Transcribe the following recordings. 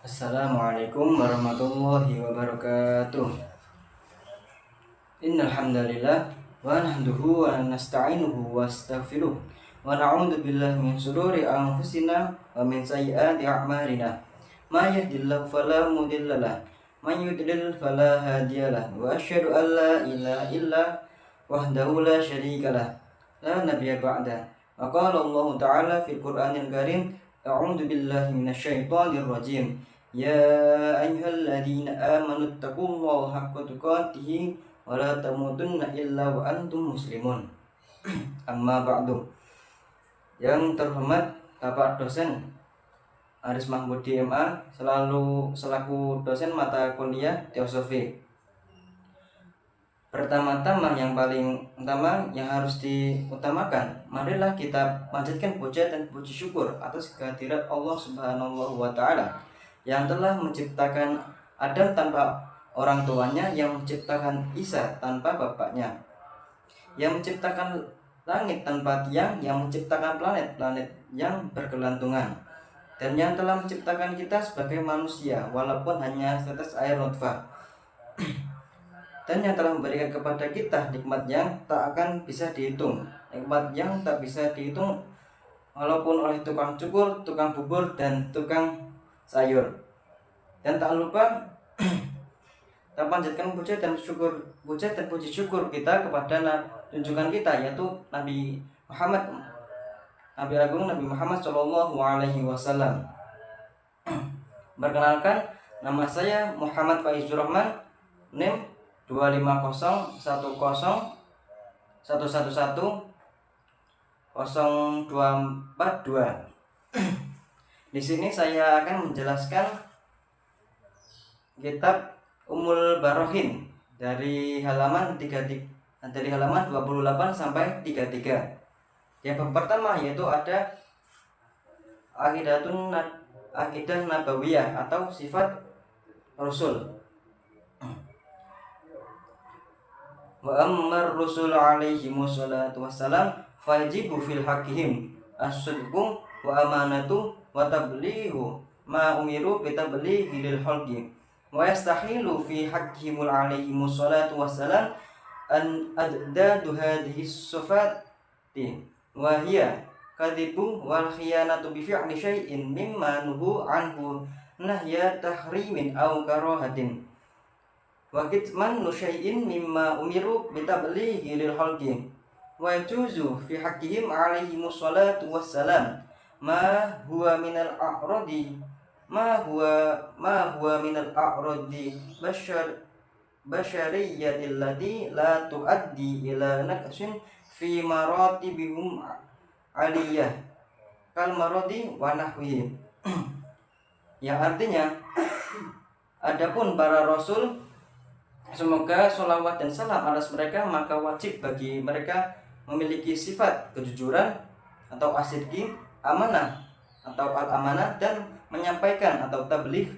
Assalamualaikum warahmatullahi wabarakatuh. Innal hamdalillah wa nahmaduhu wa nasta'inuhu wa nastaghfiruh wa na'udzu billahi min shururi anfusina wa min sayyiati a'malina. May yahdihillahu fala mudilla lahu, may yudlil fala hadiyalah. Wa asyhadu an la ilaha illa wahdahu la syarika lah, la nabiyya ba'da. Wa qala Allah ta'ala fil Qur'anil Karim, a'udzu billahi minasyaitonir rajim. Ya ayyuhalladzina amanu taqullaha haqqa tuqatih wa la tamutunna illa wa antum muslimun. Amma ba'du. Yang terhormat Bapak dosen Aris Mahmudi MA selaku dosen mata kuliah teosofi. Pertama-tama yang paling utama yang harus diutamakan, marilah kita panjatkan puja dan puji syukur atas kehadirat Allah Subhanahu wa taala yang telah menciptakan Adam tanpa orang tuanya, yang menciptakan Isa tanpa bapaknya, yang menciptakan langit tanpa tiang, yang menciptakan planet-planet yang bergelantungan, dan yang telah menciptakan kita sebagai manusia walaupun hanya setetes air nutfah, dan yang telah memberikan kepada kita nikmat yang tak akan bisa dihitung, nikmat yang tak bisa dihitung walaupun oleh tukang cukur, tukang bubur, dan tukang sayur. Dan tak lupa kita panjatkan puja dan puji syukur kita kepada junjungan kita, yaitu Nabi Muhammad, Nabi Agung Nabi Muhammad Shallallahu Alaihi Wasallam. Perkenalkan, nama saya Muhammad Faizur Rahman, NIM 25011110242. Di sini saya akan menjelaskan kitab Ummul Barohin dari halaman 28 sampai 33. Yang pertama yaitu ada Aqidah Nabawiyah atau sifat Rasul. Wa ammar rusul alaihi wassalatu wassalam fajibu fil haqqihim as-sidqu wa amanatu wa tablighu ma umiru bi tablighi lil khalqi wa yastahilu fi haqqihim alaihi wassalatu wassalam an addadu hadhihi sifati wa hiya kadibu wal khiyanatu bi fi'li syai'in mimma nuhu anhu nahya tahrimin aw karahatin wa kitman nusyai'in mimma umiru bitablighi lil khalqi wa yajuzu fi haqqihim alaihi wassalatu wassalam ma huwa minal a'radi minal a'radi basyariyatil lati la tuaddi ila naqsin fi maratibihum aliyah kal maradi wa nahwihi. Yang artinya, adapun para rasul, semoga sholawat dan salam atas mereka, maka wajib bagi mereka memiliki sifat kejujuran atau asidqi, amanah atau al-amanah, dan menyampaikan atau tabligh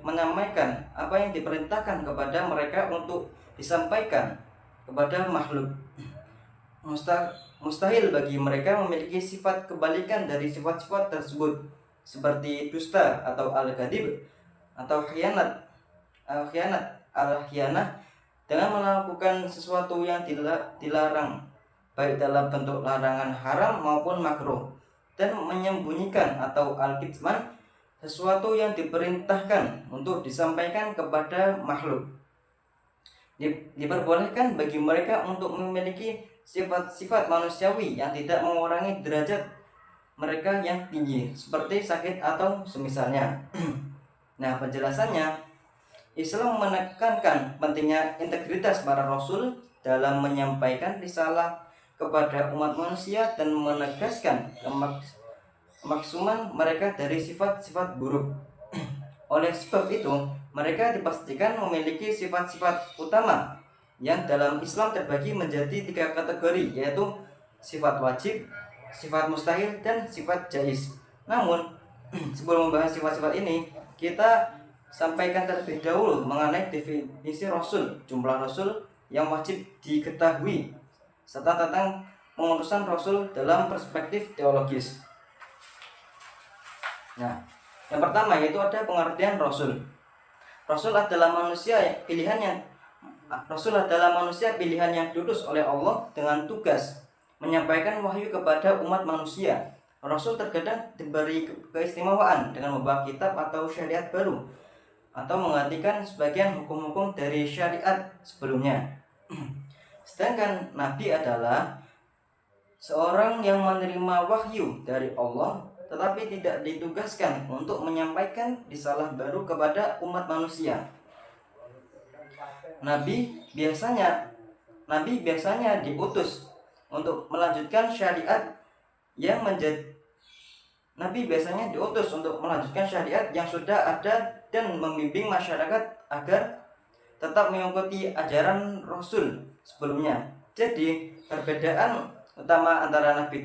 menyampaikan apa yang diperintahkan kepada mereka untuk disampaikan kepada makhluk. Mustahil bagi mereka memiliki sifat kebalikan dari sifat-sifat tersebut, seperti dusta atau al-kadhib atau khianat al-khianah dengan melakukan sesuatu yang dilarang, baik dalam bentuk larangan haram maupun makruh, dan menyembunyikan atau al-kitman sesuatu yang diperintahkan untuk disampaikan kepada makhluk. Diperbolehkan bagi mereka untuk memiliki sifat-sifat manusiawi yang tidak mengurangi derajat mereka yang tinggi, seperti sakit atau semisalnya. Nah, penjelasannya, Islam menekankan pentingnya integritas para rasul dalam menyampaikan risalah kepada umat manusia dan menegaskan kemaksuman mereka dari sifat-sifat buruk. Oleh sebab itu, mereka dipastikan memiliki sifat-sifat utama yang dalam Islam terbagi menjadi 3 kategori, yaitu sifat wajib, sifat mustahil, dan sifat jaiz. Namun, sebelum membahas sifat-sifat ini, kita sampaikan terlebih dahulu mengenai definisi rasul, jumlah rasul yang wajib diketahui, serta tentang pengurusan rasul dalam perspektif teologis. Nah, Yang pertama yaitu ada pengertian Rasul. Rasul adalah manusia pilihan yang diutus oleh Allah dengan tugas menyampaikan wahyu kepada umat manusia. Rasul terkadang diberi keistimewaan dengan membawa kitab atau syariat baru atau menggantikan sebagian hukum-hukum dari syariat sebelumnya. Sedangkan Nabi adalah seorang yang menerima wahyu dari Allah tetapi tidak ditugaskan untuk menyampaikan risalah baru kepada umat manusia. Nabi biasanya diutus untuk melanjutkan syariat yang sudah ada dan membimbing masyarakat agar tetap mengikuti ajaran Rasul sebelumnya. Jadi perbedaan utama antara Nabi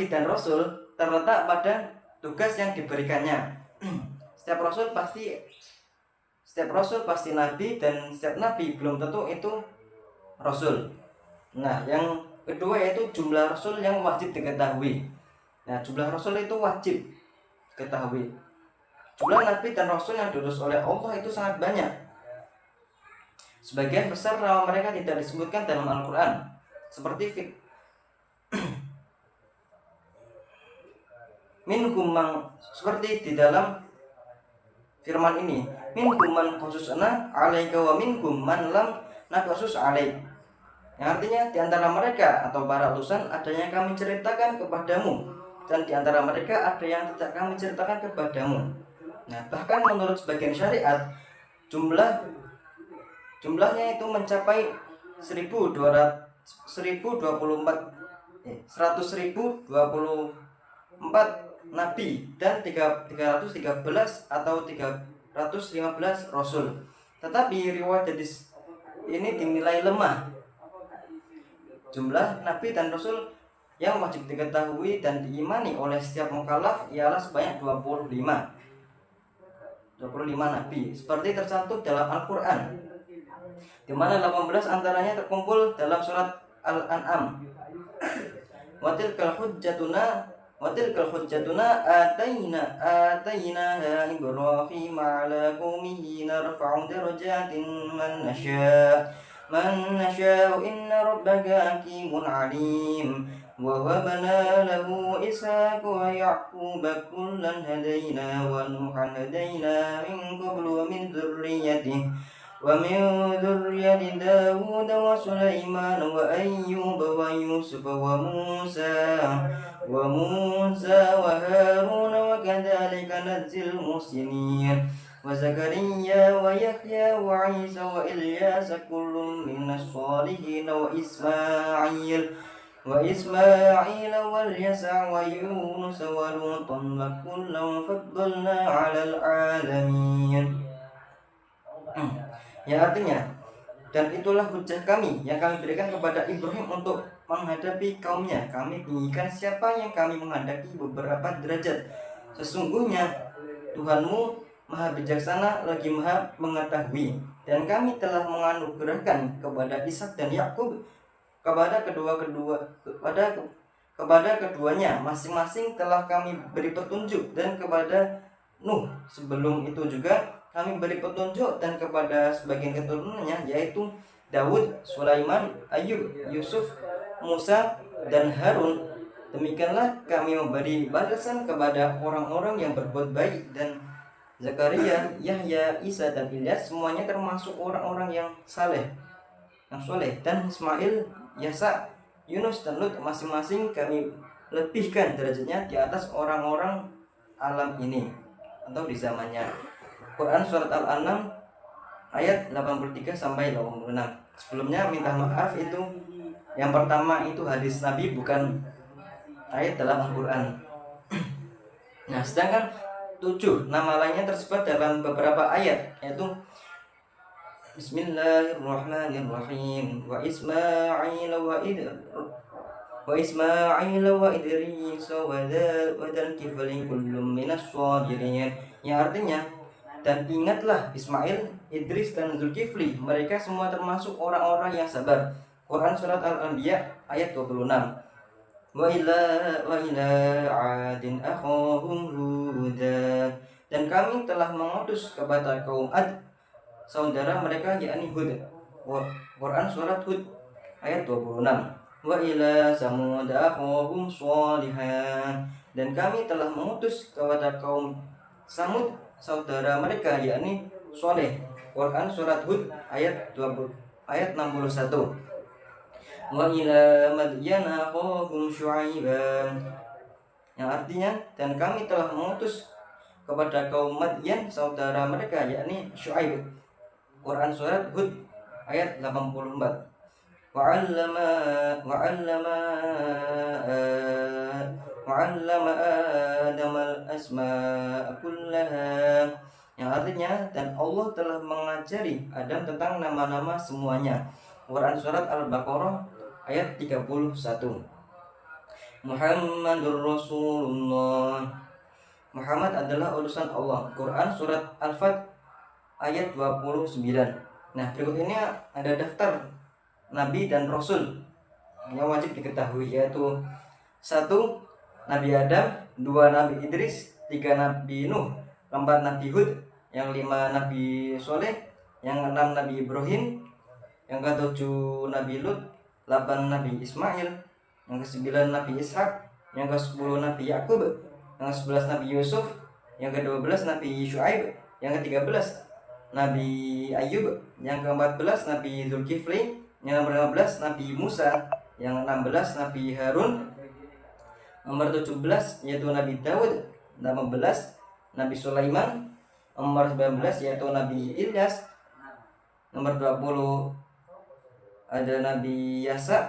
dan Rasul terletak pada tugas yang diberikannya. Setiap Rasul pasti Nabi, dan setiap Nabi belum tentu itu Rasul. Nah, yang kedua yaitu jumlah Rasul yang wajib diketahui. Nah, jumlah Rasul itu wajib diketahui. Jumlah Nabi dan Rasul yang diutus oleh Allah itu sangat banyak. Sebagian besar nama mereka tidak disebutkan dalam Al-Quran, seperti di dalam firman ini, minhum man khususna alaika wa minhum man lam nakhusus alaik. Yang artinya di antara mereka atau para utusan ada yang kami ceritakan kepadamu, dan di antara mereka ada yang tidak kami ceritakan kepadamu. Nah, bahkan menurut sebagian syariat jumlahnya itu mencapai 100.024 nabi dan 313 atau 315 rasul. Tetapi riwayat hadis ini dinilai lemah. Jumlah nabi dan rasul yang wajib diketahui dan diimani oleh setiap mukallaf ialah sebanyak 25 nabi seperti tercantum dalam Al-Qur'an, di mana 18 antaranya terkumpul dalam surat Al-An'am. Watilkal hujjatuna atainaha Ibrahim ala qaumihi narfa'u darajatin man nasha'u inna rabbaka hakimun alim. Wa habna lahu Ishaq wa Ya'qub kullan hadaina wa Nuhan hadaina min qablu wa min dhurriyyatihi Dawud wa Sulaiman wa Ayyub wa Yusuf wa Musa wa Harun wa kadzalika najzil muhsinin wa Zakaria wa Yahya wa Isa wa Ilyas kullun minas shalihin wa Ismail wal Yasa wa Yunus wa Lutan wa kullan faddalna 'alal 'alamin. Ya, artinya, dan itulah hujjah kami yang kami berikan kepada Ibrahim untuk menghadapi kaumnya. Kami tinggikan siapa yang kami menghendaki beberapa derajat. Sesungguhnya Tuhanmu maha bijaksana lagi maha mengetahui. Dan kami telah menganugerahkan kepada Ishak dan Yakub kepada keduanya masing-masing telah kami beri petunjuk, dan kepada Nuh sebelum itu juga kami beri petunjuk, dan kepada sebagian keturunannya yaitu Daud, Sulaiman, Ayub, Yusuf, Musa, dan Harun. Demikianlah kami memberi balasan kepada orang-orang yang berbuat baik, dan Zakaria, Yahya, Isa, dan Ilyas semuanya termasuk orang-orang yang soleh, dan Ismail, Yasa, Yunus, dan Lut masing-masing kami lebihkan derajatnya di atas orang-orang alam ini atau di zamannya. Quran surat Al-An'am ayat 83 sampai 86. Sebelumnya minta maaf, itu yang pertama itu hadis Nabi, bukan ayat dalam Al-Quran. Nah, sedangkan 7 nama lainnya tersebar dalam beberapa ayat, yaitu Bismillahirrahmanirrahim wa Ismail wa Idris wa Dzalkifli kullum minas shadirin. Yang artinya, dan ingatlah Ismail, Idris, dan Zulkifli, mereka semua termasuk orang-orang yang sabar. Quran surat Al-Anbiya ayat 26. wa ila 'adin akhahum Huda. Dan kami telah mengutus kepada kaum Ad saudara mereka yakni Hud. Quran surat Hud ayat 26. Wa ila Samud akhahum Shalihan. Dan kami telah mengutus kepada kaum Samud saudara mereka yakni Saleh. Quran surat Hud ayat 61. Wa ila Madyana akhahum Syu'aiban. Yang artinya dan kami telah mengutus kepada kaum Madyan saudara mereka yakni Syu'aib. Quran surat Hud ayat 84. Wa'allama Adam al-asma'a kullaha. Yang artinya dan Allah telah mengajari Adam tentang nama-nama semuanya. Quran surat Al-Baqarah ayat 31. Muhammadur Rasulullah. Muhammad adalah utusan Allah. Quran surat Al-Fat ayat 29. Nah, berikut ini ada daftar nabi dan rasul yang wajib diketahui, yaitu 1. Nabi Adam, 2. Nabi Idris, 3. Nabi Nuh, 4. Nabi Hud, yang 5. Nabi Soleh, yang 6. Nabi Ibrahim, yang ke-7 Nabi Lut, 8. Nabi Ismail, yang ke-9 Nabi Ishak, yang ke-10 Nabi Yakub, yang ke-11 Nabi Yusuf, yang ke-12 Nabi Syu'aib, yang ke-13 Nabi Ayub, yang ke-14 Nabi Zulkifli, yang ke-15 Nabi Musa, yang ke-16 Nabi Harun, nomor 17 yaitu Nabi Daud, 18 Nabi Sulaiman, nomor 19 yaitu Nabi Ilyas, nomor 20 ada Nabi Yasa,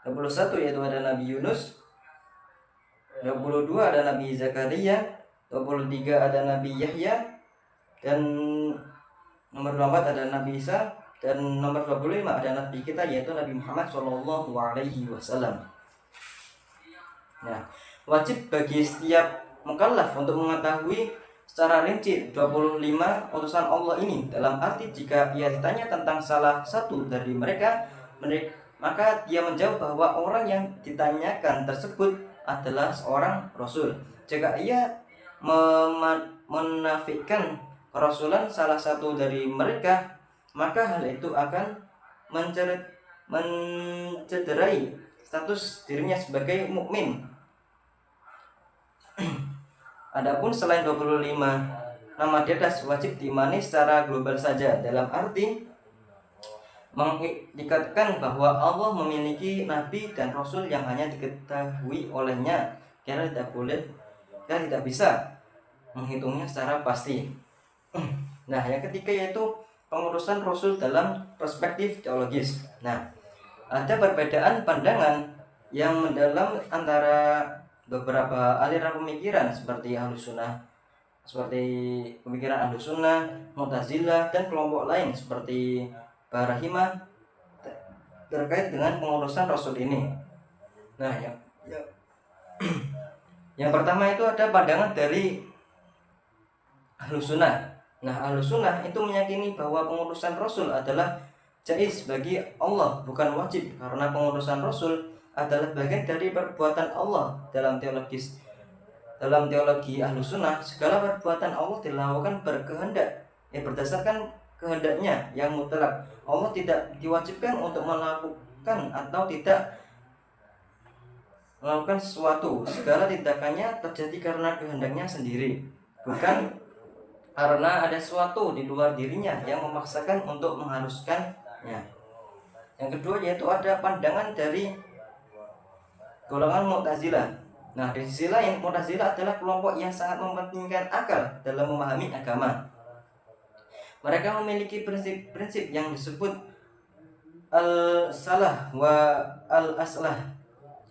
21 yaitu ada Nabi Yunus, 22 ada Nabi Zakaria, 23 ada Nabi Yahya, dan nomor 24 ada Nabi Isa, dan nomor 25 ada Nabi kita yaitu Nabi Muhammad SAW. Nah, wajib bagi setiap mukallaf untuk mengetahui secara rinci 25 utusan Allah ini, dalam arti jika ia ditanya tentang salah satu dari mereka, maka dia menjawab bahwa orang yang ditanyakan tersebut adalah seorang rasul. Jika ia menafikan kerasulan salah satu dari mereka, maka hal itu akan mencederai status dirinya sebagai mukmin. Adapun selain 25 nama di atas wajib diimani secara global saja, dalam arti mengikatkan bahwa Allah memiliki nabi dan rasul yang hanya diketahui olehnya. Kita tidak bisa menghitungnya secara pasti. Nah, yang ketiga yaitu pengurusan rasul dalam perspektif teologis. Nah, ada perbedaan pandangan yang mendalam antara beberapa aliran pemikiran seperti pemikiran Ahlus Sunnah, Mu'tazilah, dan kelompok lain seperti Barahimah terkait dengan pengurusan rasul ini. Nah, yang pertama itu ada pandangan dari Ahlus Sunnah. Nah, Ahlus Sunnah itu meyakini bahwa pengurusan rasul adalah jaiz bagi Allah, bukan wajib, karena pengurusan rasul adalah bagian dari perbuatan Allah. Dalam teologi Ahlus Sunnah, segala perbuatan Allah dilakukan berdasarkan kehendaknya yang mutlak. Allah tidak diwajibkan untuk melakukan atau tidak melakukan sesuatu. Segala tindakannya terjadi karena kehendaknya sendiri, bukan karena ada sesuatu di luar dirinya yang memaksakan untuk mengharuskannya. Yang kedua yaitu ada pandangan dari golongan Mu'tazilah. Nah, di sisi lain, Mu'tazilah adalah kelompok yang sangat mementingkan akal dalam memahami agama. Mereka memiliki prinsip-prinsip yang disebut al-salah wa al-aslah,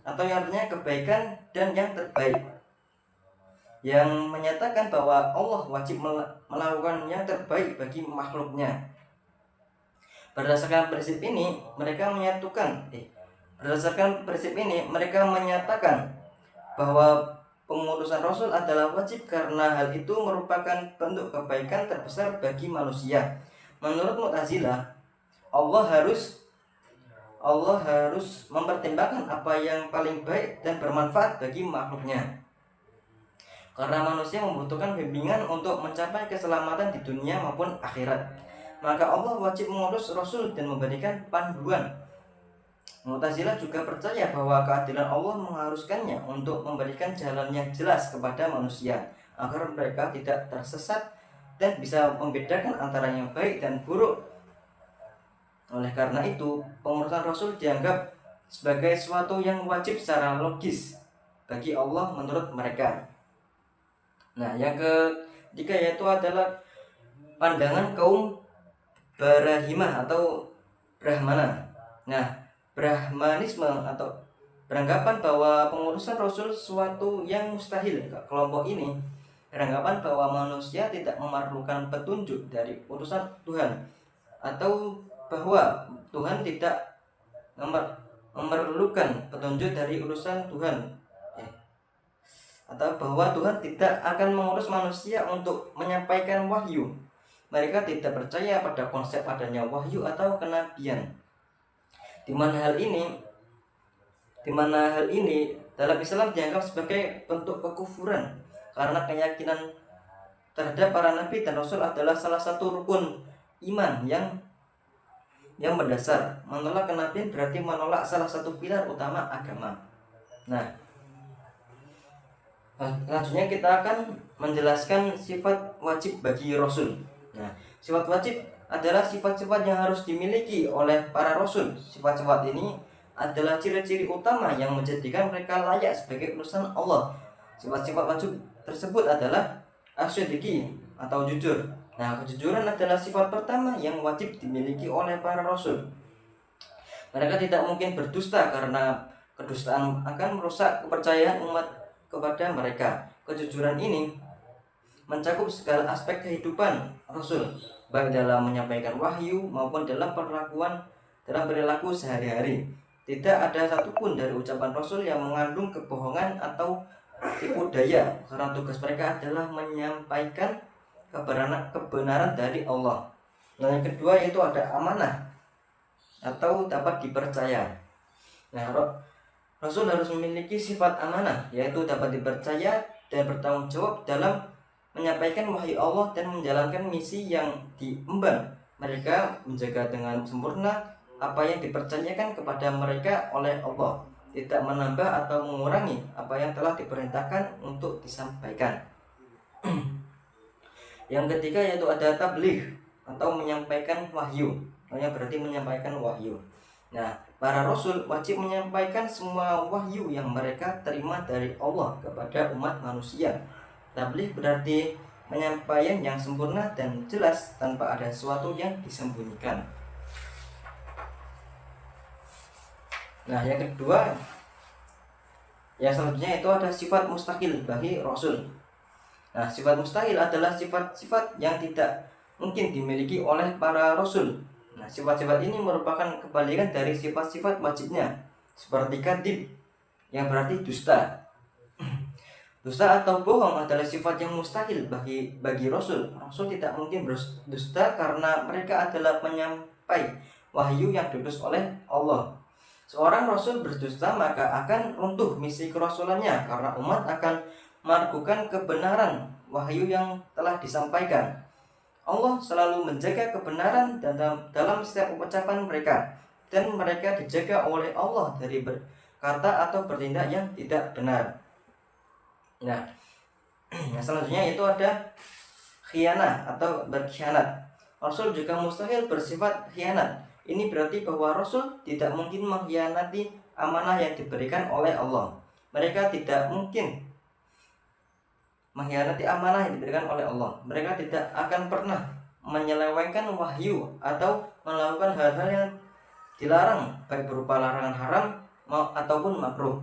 atau yang artinya kebaikan dan yang terbaik, yang menyatakan bahwa Allah wajib melakukan yang terbaik bagi makhluknya. Berdasarkan prinsip ini, mereka menyatakan bahwa pengurusan Rasul adalah wajib karena hal itu merupakan bentuk kebaikan terbesar bagi manusia. Menurut Mu'tazilah, Allah Allah harus mempertimbangkan apa yang paling baik dan bermanfaat bagi makhluknya. Karena manusia membutuhkan bimbingan untuk mencapai keselamatan di dunia maupun akhirat, maka Allah wajib mengutus Rasul dan memberikan panduan. Mu'tazilah juga percaya bahwa keadilan Allah mengharuskannya untuk memberikan jalan yang jelas kepada manusia agar mereka tidak tersesat dan bisa membedakan antara yang baik dan buruk. Oleh karena itu, pengutusan Rasul dianggap sebagai sesuatu yang wajib secara logis bagi Allah menurut mereka. Nah, yang ketiga yaitu adalah pandangan kaum Barahimah atau Brahmana. Nah, Brahmanisme atau beranggapan bahwa pengutusan Rasul sesuatu yang mustahil. Kelompok ini beranggapan bahwa manusia tidak memerlukan petunjuk dari utusan Tuhan, atau bahwa Tuhan tidak memerlukan petunjuk dari utusan Tuhan, atau bahwa Tuhan tidak akan mengutus manusia untuk menyampaikan wahyu. Mereka tidak percaya pada konsep adanya wahyu atau kenabian. Di mana hal ini dalam Islam dianggap sebagai bentuk kekufuran, karena keyakinan terhadap para nabi dan rasul adalah salah satu rukun iman yang mendasar. Menolak kenabian berarti menolak salah satu pilar utama agama. Nah, selanjutnya kita akan menjelaskan sifat wajib bagi rasul. Nah, sifat wajib adalah sifat-sifat yang harus dimiliki oleh para rasul. Sifat-sifat ini adalah ciri-ciri utama yang menjadikan mereka layak sebagai utusan Allah. Sifat-sifat wajib tersebut adalah as-sidqi atau jujur. Nah, kejujuran adalah sifat pertama yang wajib dimiliki oleh para rasul. Mereka tidak mungkin berdusta karena kedustaan akan merusak kepercayaan umat kepada mereka. Kejujuran ini mencakup segala aspek kehidupan rasul, baik dalam menyampaikan wahyu maupun dalam perilaku sehari-hari. Tidak ada satupun dari ucapan rasul yang mengandung kebohongan atau tipu daya, karena tugas mereka adalah menyampaikan kebenaran dari Allah. Nah, yang kedua yaitu ada amanah atau dapat dipercaya. Nah, rasul harus memiliki sifat amanah, yaitu dapat dipercaya dan bertanggung jawab dalam menyampaikan wahyu Allah dan menjalankan misi yang diemban. Mereka menjaga dengan sempurna apa yang dipercayakan kepada mereka oleh Allah, tidak menambah atau mengurangi apa yang telah diperintahkan untuk disampaikan. Yang ketiga yaitu ada tabligh atau menyampaikan wahyu. Yang berarti menyampaikan wahyu. Nah, para rasul wajib menyampaikan semua wahyu yang mereka terima dari Allah kepada umat manusia. Tabligh berarti penyampaian yang sempurna dan jelas tanpa ada sesuatu yang disembunyikan. Nah, yang kedua, yang selanjutnya itu ada sifat mustahil bagi rasul. Nah, sifat mustahil adalah sifat-sifat yang tidak mungkin dimiliki oleh para rasul. Nah, sifat-sifat ini merupakan kebalikan dari sifat-sifat wajibnya, seperti kadzib yang berarti dusta. Dusta atau bohong adalah sifat yang mustahil bagi rasul. Rasul tidak mungkin berdusta karena mereka adalah penyampai wahyu yang diutus oleh Allah. Seorang rasul berdusta maka akan runtuh misi kerasulannya, karena umat akan meragukan kebenaran wahyu yang telah disampaikan. Allah selalu menjaga kebenaran dalam setiap ucapan mereka, dan mereka dijaga oleh Allah dari berkata atau bertindak yang tidak benar. Nah, selanjutnya itu ada khianah atau berkhianat. Rasul juga mustahil bersifat khianat. Ini berarti bahwa Rasul tidak mungkin mengkhianati amanah yang diberikan oleh Allah. Mereka tidak mungkin mengkhianati amanah yang diberikan oleh Allah. Mereka tidak akan pernah menyelewengkan wahyu atau melakukan hal-hal yang dilarang, baik berupa larangan haram ataupun makruh.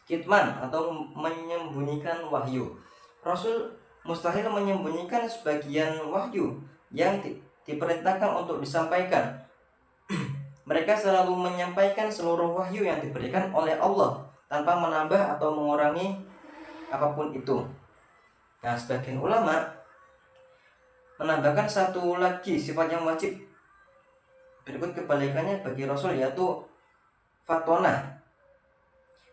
Kitman atau menyembunyikan wahyu. Rasul mustahil menyembunyikan sebagian wahyu yang diperintahkan untuk disampaikan. Mereka selalu menyampaikan seluruh wahyu yang diberikan oleh Allah tanpa menambah atau mengurangi apapun itu. Nah, sebagian ulama menambahkan satu lagi sifat yang wajib Berikut kebalikannya bagi Rasul, yaitu fatona,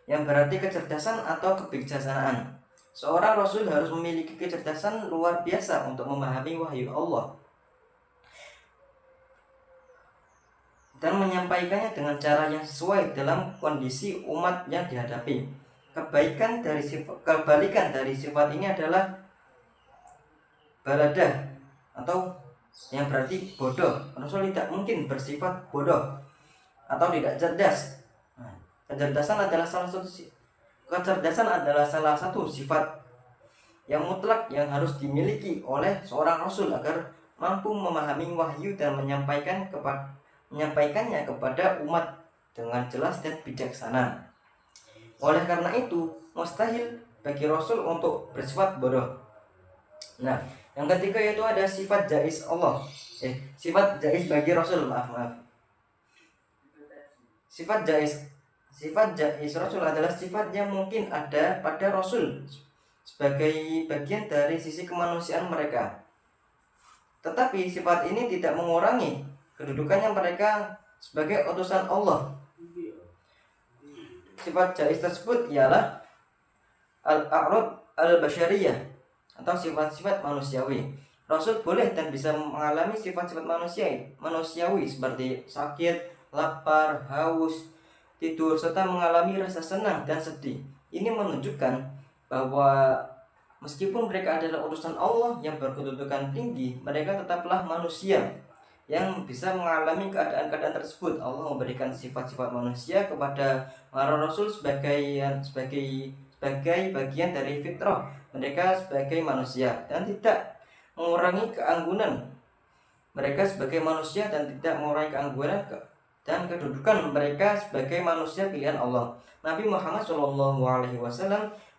yang berarti kecerdasan atau kebijaksanaan. Seorang Rasul harus memiliki kecerdasan luar biasa untuk memahami wahyu Allah dan menyampaikannya dengan cara yang sesuai dalam kondisi umat yang dihadapi. Kebalikan dari sifat ini adalah baladah, atau yang berarti bodoh. Rasul tidak mungkin bersifat bodoh atau tidak cerdas. Kecerdasan adalah salah satu sifat yang mutlak yang harus dimiliki oleh seorang Rasul agar mampu memahami wahyu dan menyampaikannya kepada umat dengan jelas dan bijaksana. Oleh karena itu, mustahil bagi Rasul untuk bersifat bodoh. Nah, yang ketiga yaitu ada sifat jaiz Allah. Sifat jaiz bagi Rasul, maaf. Sifat jaiz Rasul adalah sifat yang mungkin ada pada Rasul sebagai bagian dari sisi kemanusiaan mereka. Tetapi sifat ini tidak mengurangi kedudukannya mereka sebagai utusan Allah. Sifat jaiz tersebut ialah al-a'rad al-basyariyah, atau sifat-sifat manusiawi. Rasul boleh dan bisa mengalami sifat-sifat manusiawi seperti sakit, lapar, haus, tidur, serta mengalami rasa senang dan sedih. Ini menunjukkan bahwa meskipun mereka adalah utusan Allah yang berkedudukan tinggi, mereka tetaplah manusia yang bisa mengalami keadaan-keadaan tersebut. Allah memberikan sifat-sifat manusia kepada para Rasul sebagai bagian dari fitrah mereka sebagai manusia, dan tidak mengurangi keanggunan mereka sebagai manusia, dan tidak mengurangi keanggunan dan kedudukan mereka sebagai manusia pilihan Allah. Nabi Muhammad SAW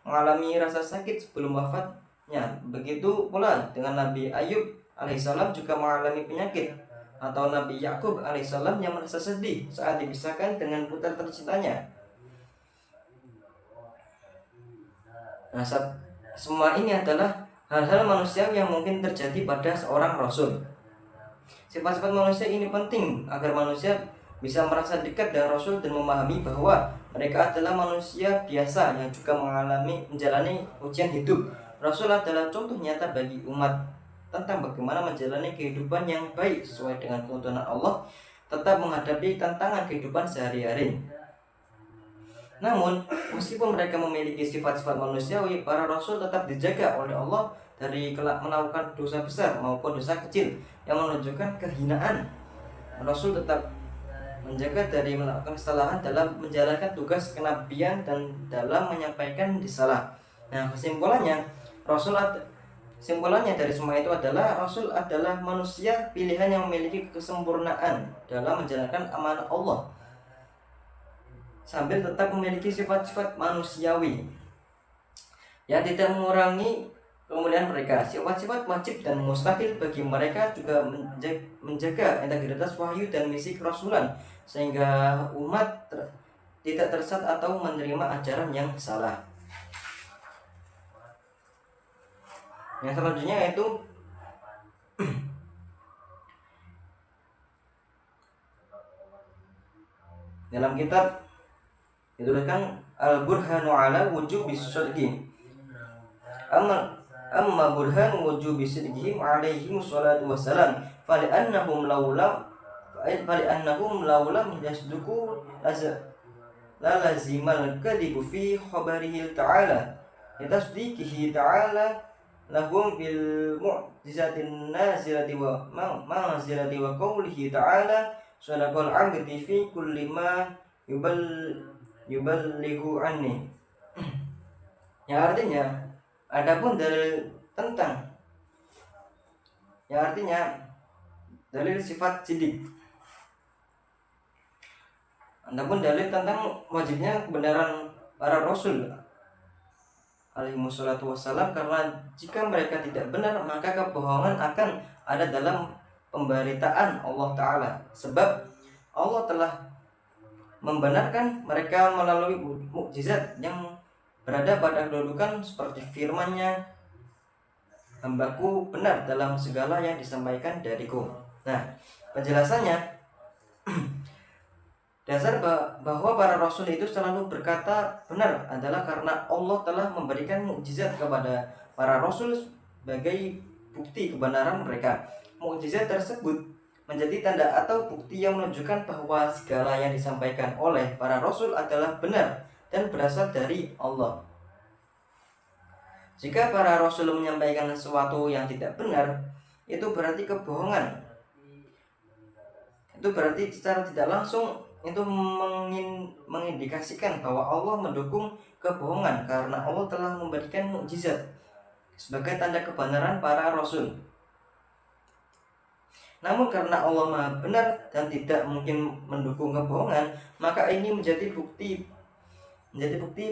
mengalami rasa sakit sebelum wafatnya. Begitu pula dengan Nabi Ayub alaihissalam juga mengalami penyakit, atau Nabi Yakub alaihissalam yang merasa sedih saat dipisahkan dengan putra tercintanya. Nah, semua ini adalah hal-hal manusia yang mungkin terjadi pada seorang Rasul. Sifat-sifat manusia ini penting agar manusia bisa merasa dekat dengan Rasul dan memahami bahwa mereka adalah manusia biasa yang juga menjalani ujian hidup. Rasul adalah contoh nyata bagi umat tentang bagaimana menjalani kehidupan yang baik sesuai dengan tuntunan Allah, tetap menghadapi tantangan kehidupan sehari-hari. Namun, meskipun mereka memiliki sifat-sifat manusiawi, para Rasul tetap dijaga oleh Allah dari melakukan dosa besar maupun dosa kecil yang menunjukkan kehinaan. Rasul tetap menjaga dari melakukan kesalahan dalam menjalankan tugas kenabian dan dalam menyampaikan risalah. Nah, kesimpulannya dari semua itu adalah Rasul adalah manusia pilihan yang memiliki kesempurnaan dalam menjalankan amanah Allah, sambil tetap memiliki sifat-sifat manusiawi yang tidak mengurangi kemuliaan mereka. Sifat-sifat wajib dan mustahil bagi mereka juga menjaga integritas wahyu dan misi kerasulan, sehingga umat tidak tersesat atau menerima ajaran yang salah. Yang selanjutnya yaitu dalam kitab dituliskan Al-Burhanu ala wujubi sidqihim. Amma burhan wujubi sidqihim alaihim salatu wassalam fali'annahum laulam yasduku la lazimal kadibu fi khabarihi ta'ala litasdiqihi ta'ala lahum bil mu'jizatin nazilati wa manzilati wa qawlihi ta'ala sadaqal 'abdi fi kulli ma yuballighu anni. Yang artinya adapun dalil dalil sifat sidik. Adapun dalil tentang wajibnya kebenaran para Rasul alaihissalatu wassalam, karena jika mereka tidak benar maka kebohongan akan ada dalam pemberitaan Allah Ta'ala, sebab Allah telah membenarkan mereka melalui mukjizat yang berada pada kedudukan seperti firman-Nya, hambaku benar dalam segala yang disampaikan dariku. Nah, penjelasannya Dasar bahwa para rasul itu selalu berkata benar adalah karena Allah telah memberikan mukjizat kepada para rasul sebagai bukti kebenaran mereka. Mukjizat tersebut menjadi tanda atau bukti yang menunjukkan bahwa segala yang disampaikan oleh para rasul adalah benar dan berasal dari Allah. Jika para rasul menyampaikan sesuatu yang tidak benar, itu berarti kebohongan. Itu berarti secara tidak langsung itu mengindikasikan bahwa Allah mendukung kebohongan karena Allah telah memberikan mukjizat sebagai tanda kebenaran para rasul. Namun karena Allah Maha benar dan tidak mungkin mendukung kebohongan, maka ini menjadi bukti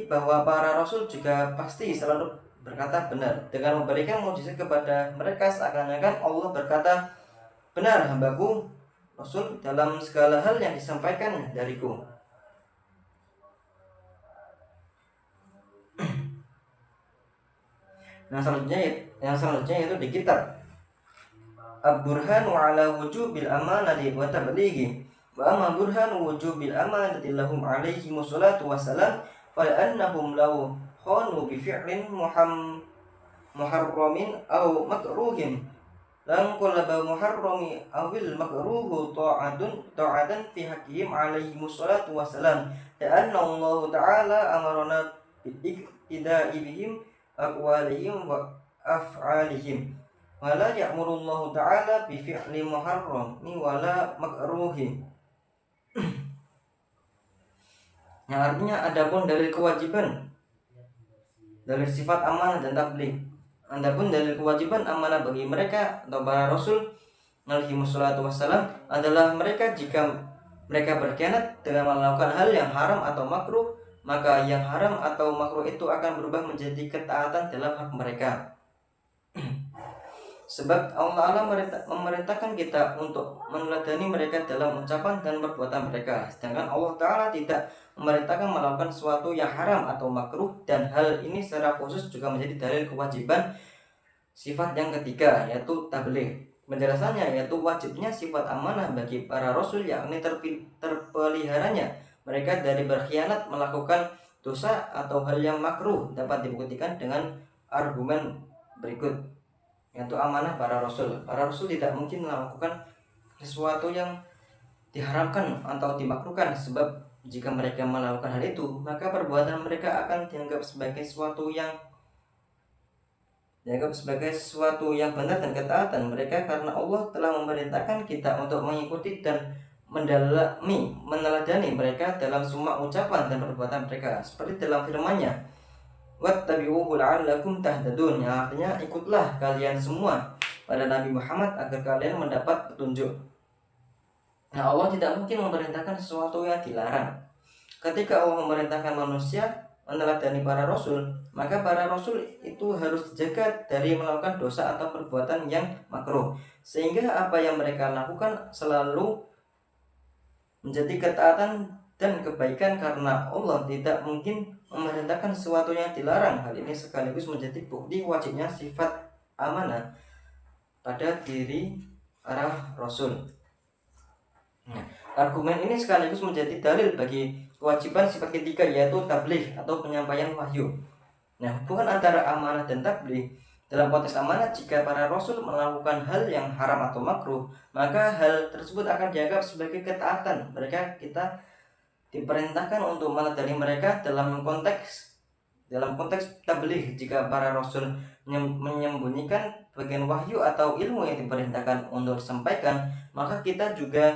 bahwa para rasul juga pasti selalu berkata benar. Dengan memberikan mukjizat kepada mereka, seakan-akan Allah berkata, "Benar hambaku Rasul dalam segala hal yang disampaikan dariku." Yang selanjutnya yaitu di kitab Al-Burhan ala wujubil amanati wa tablighi wa amma burhan wujubil amanati lahum alaihi wassalatu wassalam fa annahum law khanu bi fi'lin muharramin aw makruhin lan qalaba muharrami awil makruhu ta'atan fi haqqihim alaihi wassalatu wassalam ta'anna Allah ta'ala amarna bi iqtida'i bihim aqwalihim wa af'alihim wala ya'murullahu ta'ala bi fi'li muharrami wala makruhi. Yang artinya adapun dalil kewajiban, dalil sifat amanah dan tabligh. Adapun dalil kewajiban amanah bagi mereka atau para rasul alaihi wassalatu wassalam adalah mereka jika mereka berkhianat dengan melakukan hal yang haram atau makruh, maka yang haram atau makruh itu akan berubah menjadi ketaatan dalam hak mereka. Sebab Allah memerintahkan kita untuk meneladani mereka dalam ucapan dan perbuatan mereka, sedangkan Allah Ta'ala tidak memerintahkan melakukan sesuatu yang haram atau makruh, dan hal ini secara khusus juga menjadi dalil kewajiban sifat yang ketiga, yaitu tabligh. Penjelasannya yaitu wajibnya sifat amanah bagi para rasul, yakni terpeliharanya mereka dari berkhianat, melakukan dosa atau hal yang makruh, dapat dibuktikan dengan argumen berikut, yaitu amanah para rasul. Para rasul tidak mungkin melakukan sesuatu yang diharamkan atau dimakruhkan, sebab jika mereka melakukan hal itu, maka perbuatan mereka akan dianggap sebagai sesuatu yang benar dan ketaatan mereka, karena Allah telah memerintahkan kita untuk mengikuti dan meneladani mereka dalam semua ucapan dan perbuatan mereka, seperti dalam firman-Nya, wattabi'uhu la'allakum tahtadun, yang artinya ikutlah kalian semua pada Nabi Muhammad agar kalian mendapat petunjuk. Nah, Allah tidak mungkin memerintahkan sesuatu yang dilarang. Ketika Allah memerintahkan manusia meneladani para rasul, maka para rasul itu harus dijaga dari melakukan dosa atau perbuatan yang makruh, sehingga apa yang mereka lakukan selalu menjadi ketaatan dan kebaikan, karena Allah tidak mungkin memerintahkan sesuatu yang dilarang. Hal ini sekaligus menjadi bukti wajibnya sifat amanah pada diri para rasul. Argumen ini sekaligus menjadi dalil bagi kewajiban sifat ketiga, yaitu tabligh atau penyampaian wahyu. Nah, hubungan antara amanah dan tabligh. Dalam konteks amanah, jika para rasul melakukan hal yang haram atau makruh, maka hal tersebut akan dianggap sebagai ketaatan mereka. Kita diperintahkan untuk meneladani mereka dalam konteks tabligh. Jika para rasul menyembunyikan bagian wahyu atau ilmu yang diperintahkan untuk disampaikan, maka kita juga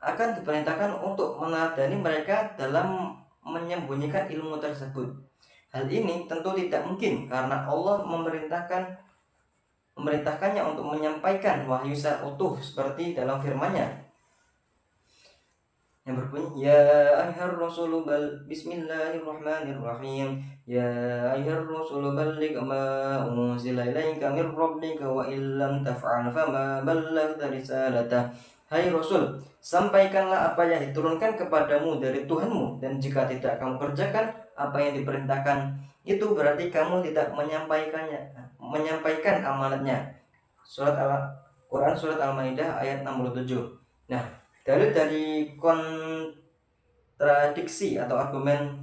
akan diperintahkan untuk meneladani mereka dalam menyembunyikan ilmu tersebut. Hal ini tentu tidak mungkin karena Allah memerintahkannya untuk menyampaikan wahyu secara utuh, seperti dalam firman-Nya yang berbunyi, ya ayyuhar rasulu bismillahirrahmanirrahim, ya ayyuhar rasulu balligh ma unzila ilaika mir rabbika wa illam taf'al fama ballaghta risalatah. Hai Rasul, sampaikanlah apa yang diturunkan kepadamu dari Tuhanmu, dan jika tidak kamu kerjakan apa yang diperintahkan, itu berarti kamu tidak menyampaikan amanatnya. Quran Surat Al-Maidah ayat 67. Nah, Dalil dari kontradiksi atau argumen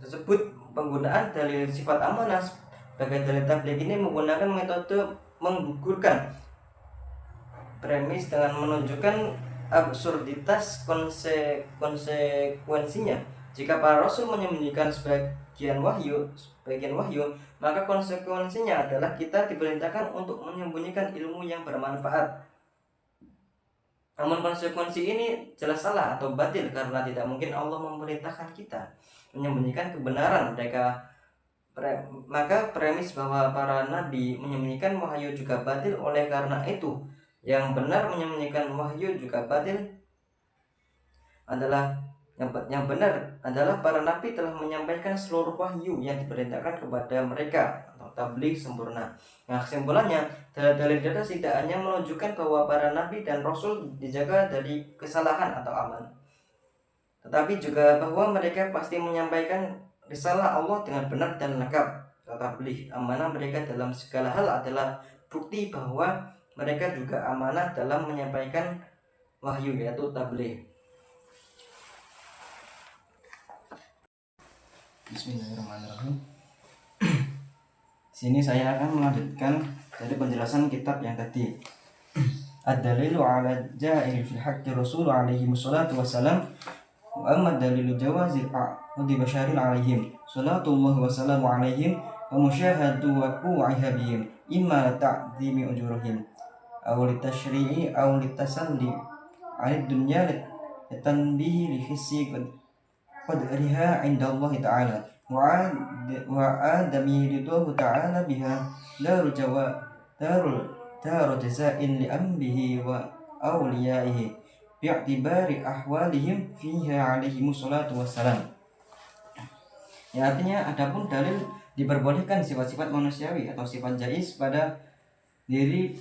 tersebut, penggunaan dalil sifat amanah sebagai dalil tabligh ini menggunakan metode menggugurkan premis dengan menunjukkan absurditas konsekuensinya. Jika para rasul menyembunyikan sebagian wahyu, maka konsekuensinya adalah kita diperintahkan untuk menyembunyikan ilmu yang bermanfaat. Namun konsekuensi ini jelas salah atau batil, karena tidak mungkin Allah memerintahkan kita menyembunyikan kebenaran mereka. Maka premis bahwa para nabi menyembunyikan wahyu juga batil. Oleh karena itu, yang benar menyembunyikan wahyu juga batil adalah yang benar adalah para nabi telah menyampaikan seluruh wahyu yang diperintahkan kepada mereka atau tabligh sempurna. Nah, kesimpulannya, dalil-dalil di atas tidak hanya menunjukkan bahwa para nabi dan rasul dijaga dari kesalahan atau aman, tetapi juga bahwa mereka pasti menyampaikan risalah Allah dengan benar dan lengkap. Tabligh amanah mereka dalam segala hal adalah bukti bahwa mereka juga amanah dalam menyampaikan wahyu, yaitu tabligh. Bismillahirrahmanirrahim. Sini saya akan melanjutkan dari penjelasan kitab yang tadi. Ad-dalilu ala ja'iri fil haqqi rasul alaihi wassalatu wassalam, wa amma dalilu jawazil a'udi basyarin alaihim salatullah wassalamu alaihim wa musyahadu wa ku'iha bihim imma ta'zimi ujurihim aw litashri'i aw litasalli 'ala dunya litanbihi li hissi qadriha 'inda Allah ta'ala wa adami ridahu ta'ala biha darul jaza'in li ambihi wa awliyaihi bi'tibari ahwalihim fiha alaihimu salatu wassalam. Ya, artinya adapun dalil diperbolehkan sifat-sifat manusiawi atau sifat jaiz pada diri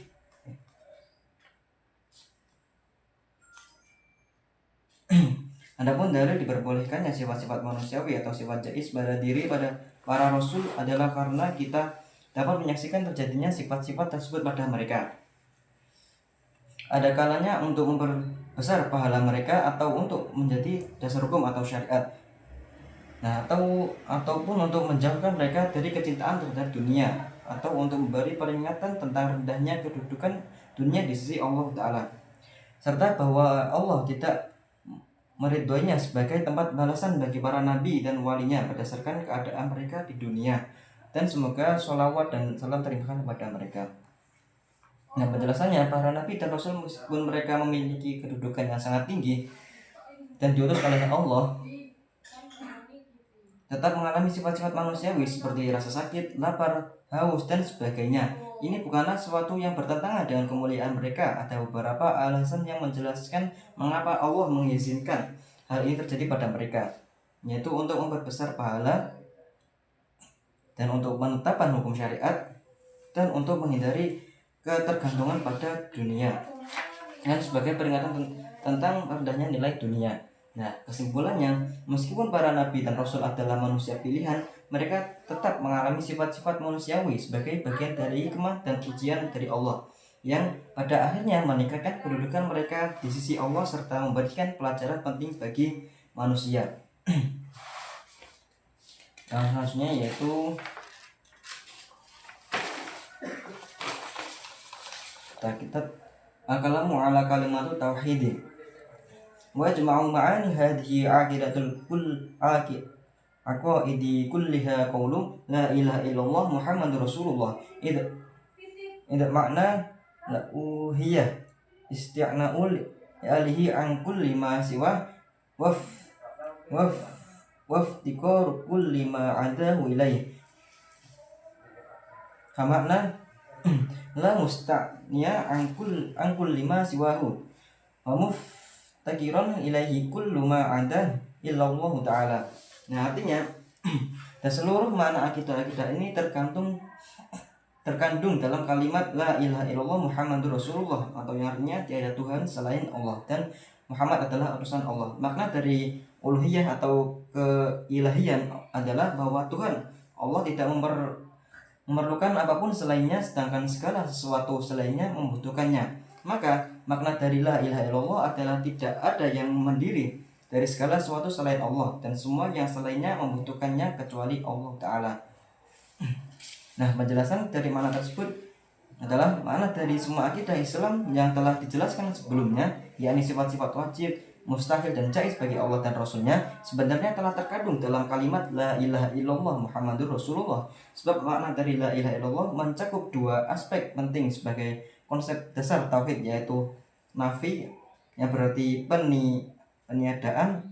Adapun dalil diperbolehkannya sifat-sifat manusiawi atau sifat jaiz pada diri pada para rasul adalah karena kita dapat menyaksikan terjadinya sifat-sifat tersebut pada mereka. Ada kalanya untuk memperbesar pahala mereka atau untuk menjadi dasar hukum atau syariat. Nah, ataupun untuk menjauhkan mereka dari kecintaan terhadap dunia, atau untuk memberi peringatan tentang rendahnya kedudukan dunia di sisi Allah Ta'ala, serta bahwa Allah tidak meridhoinya sebagai tempat balasan bagi para nabi dan walinya berdasarkan keadaan mereka di dunia. Dan semoga sholawat dan salam terimakan kepada mereka. Nah, penjelasannya, para nabi dan rasul meskipun mereka memiliki kedudukan yang sangat tinggi dan diutus oleh Allah, tetap mengalami sifat-sifat manusiawi seperti rasa sakit, lapar, haus, dan sebagainya. Ini bukanlah sesuatu yang bertentangan dengan kemuliaan mereka. Ada beberapa alasan yang menjelaskan mengapa Allah mengizinkan hal ini terjadi pada mereka, yaitu untuk memperbesar pahala dan untuk menetapkan hukum syariat dan untuk menghindari ketergantungan pada dunia dan sebagai peringatan tentang rendahnya nilai dunia. Nah, kesimpulannya, meskipun para nabi dan rasul adalah manusia pilihan, mereka tetap mengalami sifat-sifat manusiawi sebagai bagian dari hikmah dan ujian dari Allah yang pada akhirnya meningkatkan kedudukan mereka di sisi Allah serta memberikan pelajaran penting bagi manusia. Yang selanjutnya yaitu kitab Al-Kalamu ala kalimatu tauhid wa jama'u ma'ani hadhihi aqidatul aqaidi kulliha qawlu la ilaha illallah Muhammadur Rasulullah idza makna la uhiyah isti'na'ul alihi an kulli ma siwa waftikar kulli ma adahu ilaih kamakna la musta'niya an kulli ma siwahu wa muftakiran ilaihi kullu ma ada illallah ta'ala. Nah, artinya dan seluruh makna akidah ini terkandung dalam kalimat la ilaha illallah Muhammadur Rasulullah, atau yang artinya tiada Tuhan selain Allah dan Muhammad adalah utusan Allah. Makna dari uluhiyah atau keilahian adalah bahwa Tuhan Allah tidak memerlukan apapun selainnya, sedangkan segala sesuatu selainnya membutuhkannya. Maka makna dari la ilaha illallah adalah tidak ada yang mandiri dari segala sesuatu selain Allah, dan semua yang selainnya membutuhkannya kecuali Allah Ta'ala. Nah, penjelasan dari makna tersebut adalah makna dari semua akidah Islam yang telah dijelaskan sebelumnya, yakni sifat-sifat wajib, mustahil, dan jaiz bagi Allah dan Rasulnya sebenarnya telah terkandung dalam kalimat la ilaha illallah Muhammadur Rasulullah. Sebab makna dari la ilaha illallah mencakup dua aspek penting sebagai konsep dasar tauhid, yaitu nafi yang berarti peniadaan.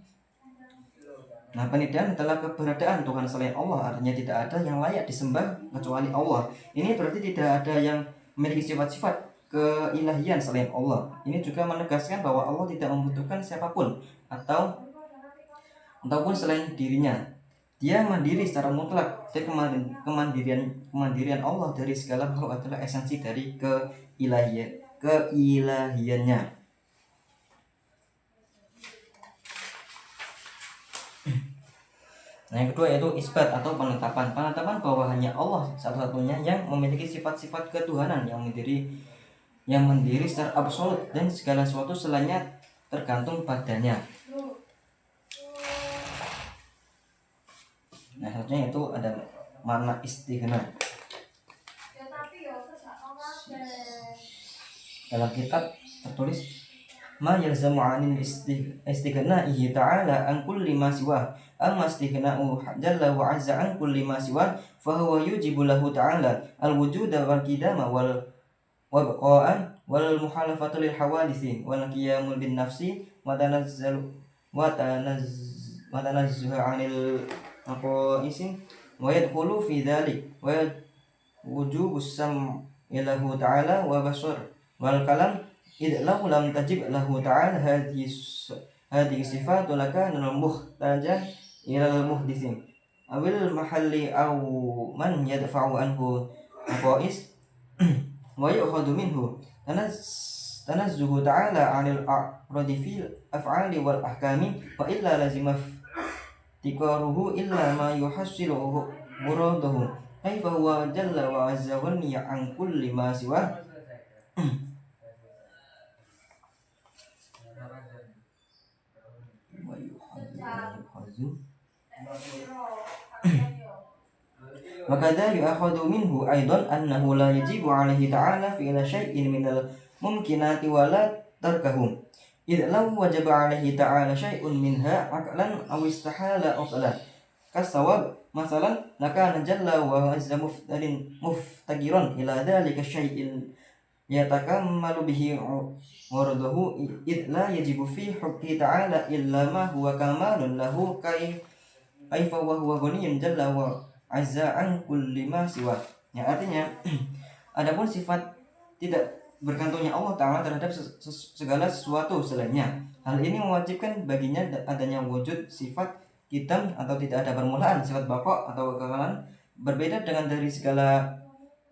Nah, peniadaan adalah keberadaan Tuhan selain Allah, artinya tidak ada yang layak disembah kecuali Allah. Ini berarti tidak ada yang memiliki sifat-sifat keilahian selain Allah. Ini juga menegaskan bahwa Allah tidak membutuhkan siapapun ataupun selain dirinya. Dia mandiri secara mutlak. Jadi kemandirian Allah dari segala makhluk adalah esensi dari keilahiannya. Nah, yang kedua yaitu isbat atau penetapan bahwa hanya Allah satu-satunya yang memiliki sifat-sifat ketuhanan yang mendiri secara absolut, dan segala sesuatu selainnya tergantung padanya. Nah, selanjutnya itu ada makna istighna. Dalam kitab tertulis ma yalzamu 'anil istighna'ihi ta'ala an kulli ma siwa amma istighna'u jalla wa 'azza an kulli ma siwa fa huwa yujibu lahu ta'ala al-wujuda wal qidama wal baqa'an wal muhalafatu lil hawaditsi wal qiyamu bin nafsi wa tanazzalu wa tanazzuhu 'anil aqaisin wa yadkhulu fi dzalik wa wujubus sam'ilahu ta'ala wa basar wal kalam idlahu lam tajib lahu ta'ala hadhihi sifatu laka nal muhtaja ilal muhdisin awil mahalli aw man yadfa'u anhu aqais wa yu'khadhu minhu tanazzuhu ta'ala 'anil a'radi fil af'ali wal ahkami wa illa lazima tikaruhu illa ma yuhassiluhu muradahu kaifa huwa jalla wa azza wa jalla an kulli ma siwa. Wakadha yu'akhadhu minhu aidan annahu la yajibu 'alaihi ta'ala fi'la syai'in minal mumkinati wa la tarkahum idh law wajaba 'alaihi ta'ala syai'un minha aqlan aw istahala aqlan kasawab masalan lakana jalla wa azza muftaqiran ila dhalika syai'in yatakammalu bihi waradahu idh la yajibu fi hukmi ta'ala illa ma huwa kamalun lahu kaifa wa huwa ghaniyun jalla wa azza an kulli ma siwa. Ya, artinya adapun sifat tidak bergantungnya Allah Ta'ala terhadap segala sesuatu selainnya, hal ini mewajibkan baginya adanya wujud sifat qidam atau tidak ada permulaan, sifat baqa atau kekekalan, berbeda dengan dari segala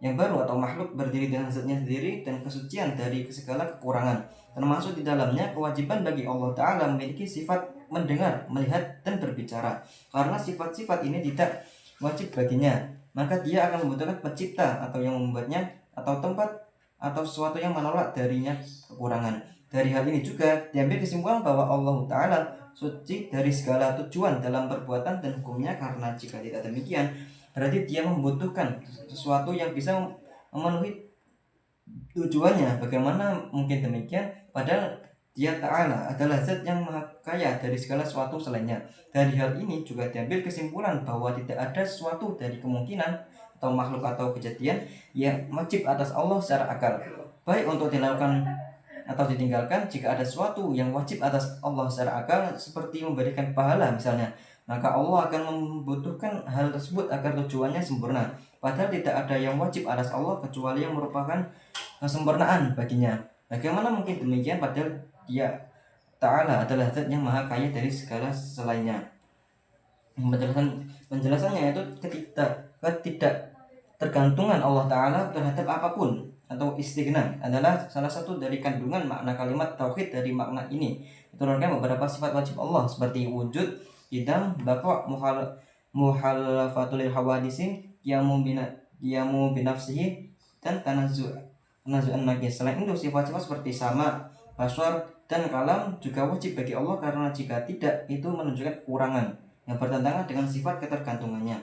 yang baru atau makhluk, berdiri dengan zatnya sendiri dan kesucian dari segala kekurangan. Termasuk di dalamnya kewajiban bagi Allah Ta'ala memiliki sifat mendengar, melihat, dan berbicara. Karena sifat-sifat ini tidak wajib baginya, maka dia akan membutuhkan pencipta atau yang membuatnya, atau tempat atau sesuatu yang menolak darinya kekurangan. Dari hal ini juga diambil kesimpulan bahwa Allah Ta'ala suci dari segala tujuan dalam perbuatan dan hukumnya, karena jika tidak demikian berarti dia membutuhkan sesuatu yang bisa memenuhi tujuannya. Bagaimana mungkin demikian? Padahal dia Ta'ala adalah zat yang maha kaya dari segala sesuatu selainnya. Dari hal ini juga diambil kesimpulan bahwa tidak ada sesuatu dari kemungkinan atau makhluk atau kejadian yang wajib atas Allah secara akal, baik untuk dilakukan atau ditinggalkan. Jika ada sesuatu yang wajib atas Allah secara akal, seperti memberikan pahala misalnya, maka Allah akan membutuhkan hal tersebut agar tujuannya sempurna. Padahal tidak ada yang wajib atas Allah kecuali yang merupakan kesempurnaan baginya. Bagaimana mungkin demikian? Padahal dia Ta'ala adalah zat yang maha kaya dari segala selainnya. Penjelasannya itu ketidak tergantungan Allah Ta'ala terhadap apapun atau istighna adalah salah satu dari kandungan makna kalimat tauhid. Dari makna ini diturunkan beberapa sifat wajib Allah seperti wujud, qidam, baqa', muhalafatul hawaditsin, qiyamu binafsihi, dan tanazzu nazu'an nakis. Selain itu sifat-sifat seperti sama, basar, dan kalam juga wajib bagi Allah karena jika tidak itu menunjukkan kekurangan yang bertentangan dengan sifat ketergantungannya.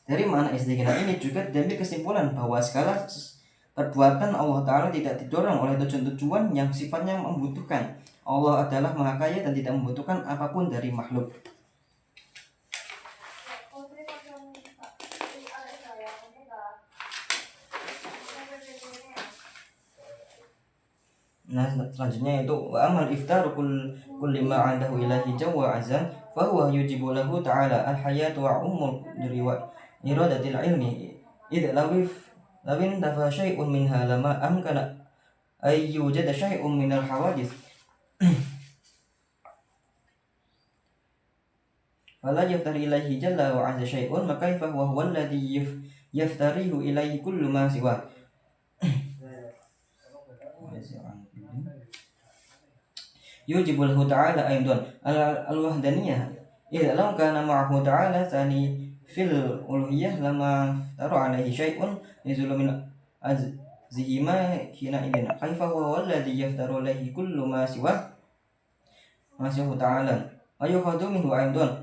Dari makna istighna ini juga diambil kesimpulan bahwa segala perbuatan Allah Ta'ala tidak didorong oleh tujuan-tujuan yang sifatnya membutuhkan. Allah adalah Maha Kaya dan tidak membutuhkan apapun dari makhluk. Nah, selanjutnya itu wa amal iftaru kulli ma 'adahu ilahi jawwa azan fa huwa yujibu lahu ta'ala al-hayatu wa ummul wa iradatil ilmi idh lawin tafa syai'un minha lama amkana ay yujada syai'un minal hawadith fala yaftari ilaihi jalla wa 'azza syai'un maka fa huwa alladhi yaftarihu ilaihi kullu ma siwa yujibul ta'ala aidan al-wahdaniyah idza law kana ma'ahu ta'ala thani fil uluhiyah lama taru alaihi syai'un yuzulu min azhima hina idin kaifa huwa alladhi yaftaru alaihi kullu ma siwa ta'ala ayuhadu minhu aidan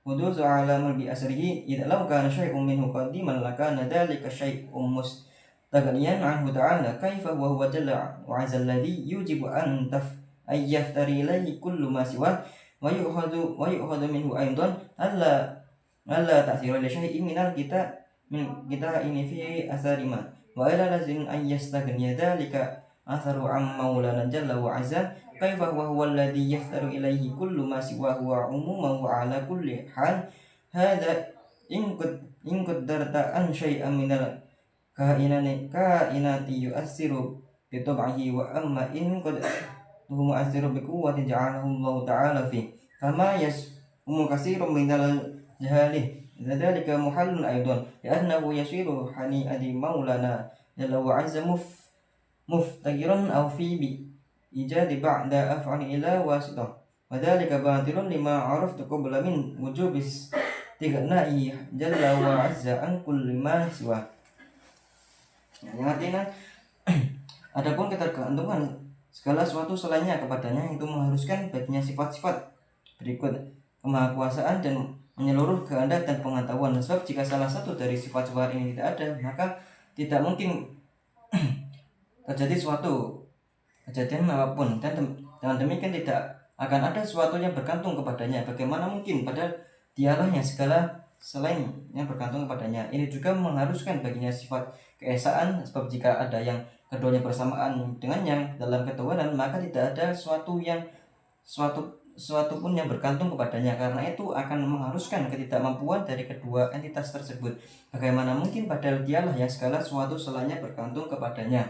huduzu alamul bi asrihi idza law kana syai'un minhu qadiman lakana dhalika syai'un mustaghniyan anhu ta'ala kaifa huwa jalla wa 'azza alladhi yujibu an ay yaftari ilayhi kullu ma siwa wa yu'khadhu minhu aidan alla ta'sira li syai'in minal kita ini fi asari ma wa ila lazim an yastaghniya dhalika atharu am maulana jalla wa azza kaifa huwa alladhi yaftaru ilayhi kullu ma siwa huwa umuman wa ala kulli hal hadha in qaddarta an syai'an minal kainati yu'assiru bi tab'ihi wa amma in qad huwa mu'assiru bi quwwatin ja'alahu Allah ta'ala fi kama katsirun minal jahali dzalika muhallun aidan li'annahu yasiru hani adi maulana jalla wa 'azza muftakiran aw fi bi ijadi ba'da af'ali ila wasitah wa dzalika batilun lima 'araftu qabla min wujubis tighna'i jalla wa 'azza an kulli ma siwa. Yang artinya adapun ketergantungan segala sesuatu selainnya kepadanya itu mengharuskan baginya sifat-sifat berikut kemahakuasaan dan menyeluruh kehendak dan pengetahuan. Sebab jika salah satu dari sifat-sifat ini tidak ada, maka tidak mungkin terjadi suatu kejadian apapun dan dengan demikian tidak akan ada sesuatu yang bergantung kepadanya. Bagaimana mungkin padahal dialah yang segala selain yang bergantung kepadanya. Ini juga mengharuskan baginya sifat keesaan, sebab jika ada yang keduanya bersamaan dengannya dalam ketuhanan, maka tidak ada suatu pun yang bergantung kepadanya. Karena itu akan mengharuskan ketidakmampuan dari kedua entitas tersebut. Bagaimana mungkin padahal dialah yang segala sesuatu selainnya bergantung kepadanya.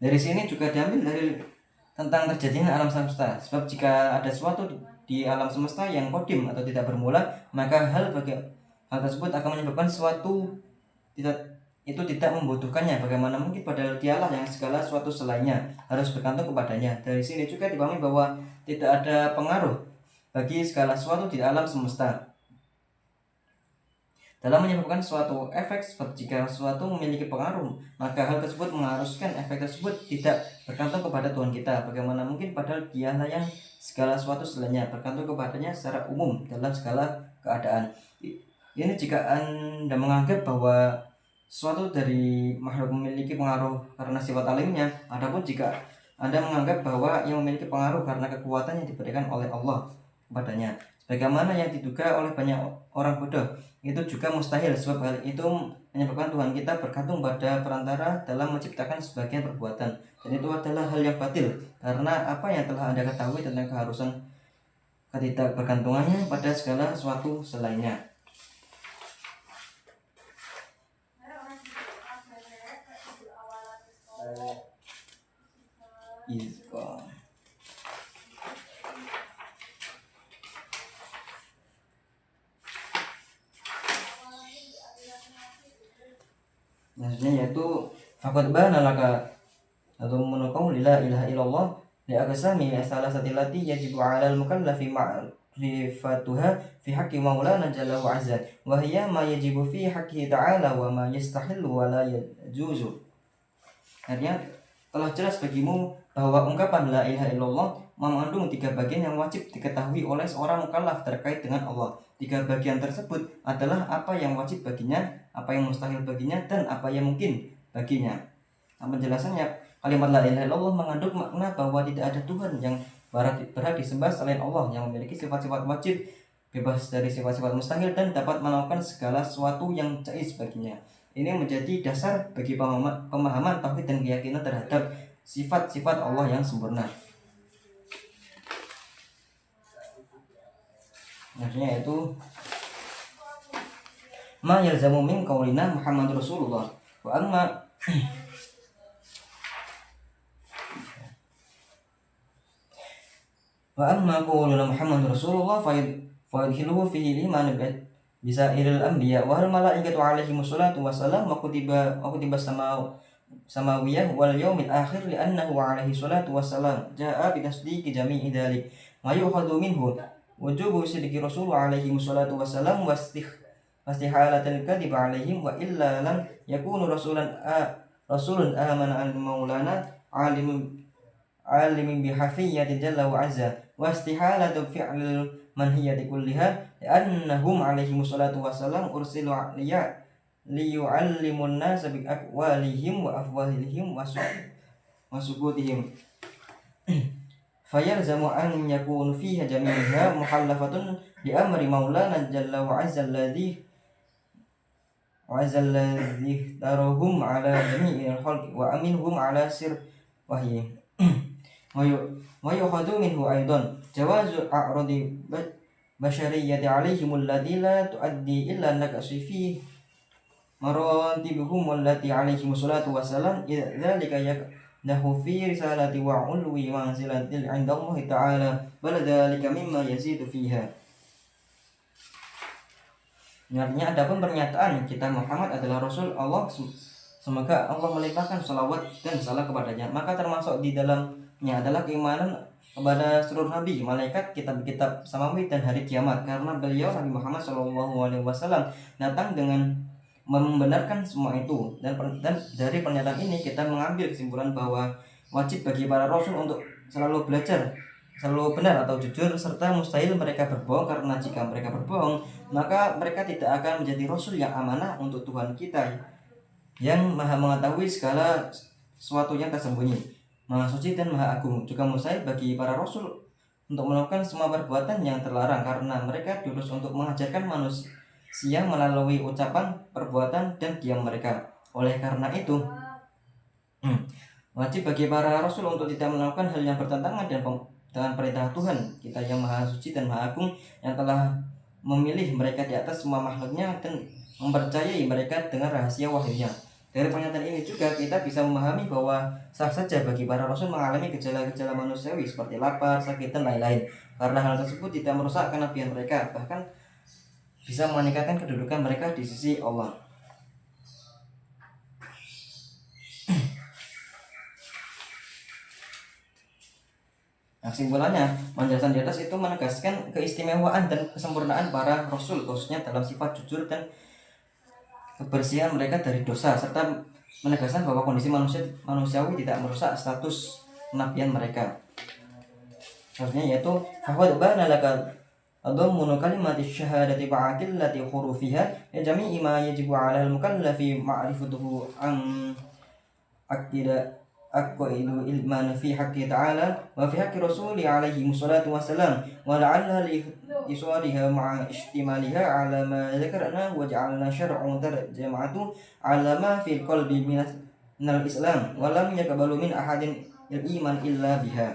Dari sini juga diambil dari tentang terjadinya alam semesta. Sebab jika ada sesuatu di alam semesta yang kodim atau tidak bermula, maka hal tersebut akan menyebabkan sesuatu tidak membutuhkannya. Bagaimana mungkin padahal dialah yang segala sesuatu selainnya harus bergantung kepadanya. Dari sini juga dipahami bahwa tidak ada pengaruh bagi segala sesuatu di alam semesta dalam menyebabkan suatu efek. Sebab jika sesuatu memiliki pengaruh, maka hal tersebut mengharuskan efek tersebut tidak bergantung kepada Tuhan kita. Bagaimana mungkin padahal dialah yang segala sesuatu selainnya bergantung kepadanya secara umum dalam segala keadaan. Ini jika Anda menganggap bahwa suatu dari makhluk memiliki pengaruh karena sifat alimnya. Adapun jika Anda menganggap bahwa yang memiliki pengaruh karena kekuatan yang diberikan oleh Allah kepadanya, sebagaimana yang diduga oleh banyak orang bodoh, itu juga mustahil. Sebab hal itu menyebabkan Tuhan kita bergantung pada perantara dalam menciptakan sebagian perbuatan, dan itu adalah hal yang batil. Karena apa yang telah Anda ketahui tentang keharusan ketidakbergantungannya pada segala sesuatu selainnya. Maksudnya yaitu faqad bana laka atau menukau la ilaha illallah li'aqsami salasati allati yajibu 'alal mukallafi ma'rifatuha fi haqqi maulana jalla wa 'azza wa hiya ma yajibu fi haqqihi ta'ala wa ma yastahillu wa la yajuzu. Artinya telah jelas bagimu bahwa ungkapan la ilaha illallah mengandung 3 bagian yang wajib diketahui oleh seorang mukallaf terkait dengan Allah. 3 bagian tersebut adalah apa yang wajib baginya, apa yang mustahil baginya, dan apa yang mungkin baginya. Nah, penjelasannya, kalimat la ilaha illallah mengandung makna bahwa tidak ada Tuhan yang berhak disembah selain Allah, yang memiliki sifat-sifat wajib, bebas dari sifat-sifat mustahil, dan dapat melakukan segala sesuatu yang jaiz baginya. Ini menjadi dasar bagi pemahaman tauhid dan keyakinan terhadap sifat-sifat Allah yang sempurna. Maksudnya itu ma yalzamu min qaulina Muhammadur Rasulullah wa amma qauluna Muhammadur Rasulullah fayadkhiluhu fihi liman bisa iril anbiya wal malaikatu alaihi wassalatu wassalam wa kutiba samawiyah wal yaumil akhir li'annahu alaihi salatu wassalam jaa bi tasdiqi jami'i dzalik ma yu'khadhu minhu wujubu sidqi rasul alaihi wassalatu wassalam wastihalatul kadhib alaihim wa illa lam yakunu rasulun amana al maulana alimin bihafiyyati jalla wa azza wastihalatu fi'lil manhiyati kulliha li'annahum alaihi wassalatu wassalam ursilu liyu'allimun nasa bi aqwalihim wa afwahihim wa sukutihim fayalzamu an yakunu fiha jami'uha muhallafatun li amri maulana jalla wa azza alladhi tarahum ala jami'il khalqi wa aminhum ala sir wahyi wa yukhadu minhu aidan jawazu a'radi bashariyati alaihim alladhi la tuaddi illa naqsi fi maratibuhum allati alaihim salatu wassalam dzalika yaknahu fi risalati wa ulwi manzilatil 'inda Allah ta'ala bal dzalika mimma yazidu fiha. Artinya adapun pernyataan kita Muhammad adalah Rasul Allah, semoga Allah melimpahkan salawat dan salam kepadanya, maka termasuk di dalamnya adalah keimanan kepada seluruh nabi, malaikat, kitab-kitab samawi dan hari kiamat, karena beliau Nabi Muhammad SAW datang dengan membenarkan semua itu. Dan dari pernyataan ini kita mengambil kesimpulan bahwa wajib bagi para rasul untuk selalu belajar, selalu benar atau jujur, serta mustahil mereka berbohong, karena jika mereka berbohong maka mereka tidak akan menjadi rasul yang amanah untuk Tuhan kita yang maha mengetahui segala sesuatu yang tersembunyi, maha suci dan maha agung. Juga mustahil bagi para rasul untuk melakukan semua perbuatan yang terlarang, karena mereka diutus untuk mengajarkan manusia melalui ucapan, perbuatan, dan diam mereka. Oleh karena itu wajib bagi para rasul untuk tidak melakukan hal yang bertentangan dengan perintah Tuhan kita yang maha suci dan maha agung, yang telah memilih mereka di atas semua makhluknya dan mempercayai mereka dengan rahasia wahyunya. Dari pernyataan ini juga kita bisa memahami bahwa sah saja bagi para rasul mengalami gejala-gejala manusiawi seperti lapar, sakit, dan lain-lain, karena hal tersebut tidak merusak kenabian mereka, bahkan bisa meningkatkan kedudukan mereka di sisi Allah. Nah, kesimpulannya, penjelasan di atas itu menegaskan keistimewaan dan kesempurnaan para rasul, khususnya dalam sifat jujur dan kebersihan mereka dari dosa, serta menegaskan bahwa kondisi manusiawi tidak merusak status kenabian mereka. Maksudnya yaitu fahwad bana laka adhammunu kalimati syahadati ba'aqillati hurufiha ya jami'i ma yajibu 'ala al-mukallafi ma'rifatuhu aqaidu ilman fi haqqi ta'ala wa fi haqqi rasuli alaihi wassalatu wassalam wa la'alla li iswariha ma'a ihtimaliha 'ala ma dzakarna wa ja'alna syar'u tarjamatu 'ala ma fi qalbi minal islam wa lam yaqbalu min ahadin al-iman illa biha.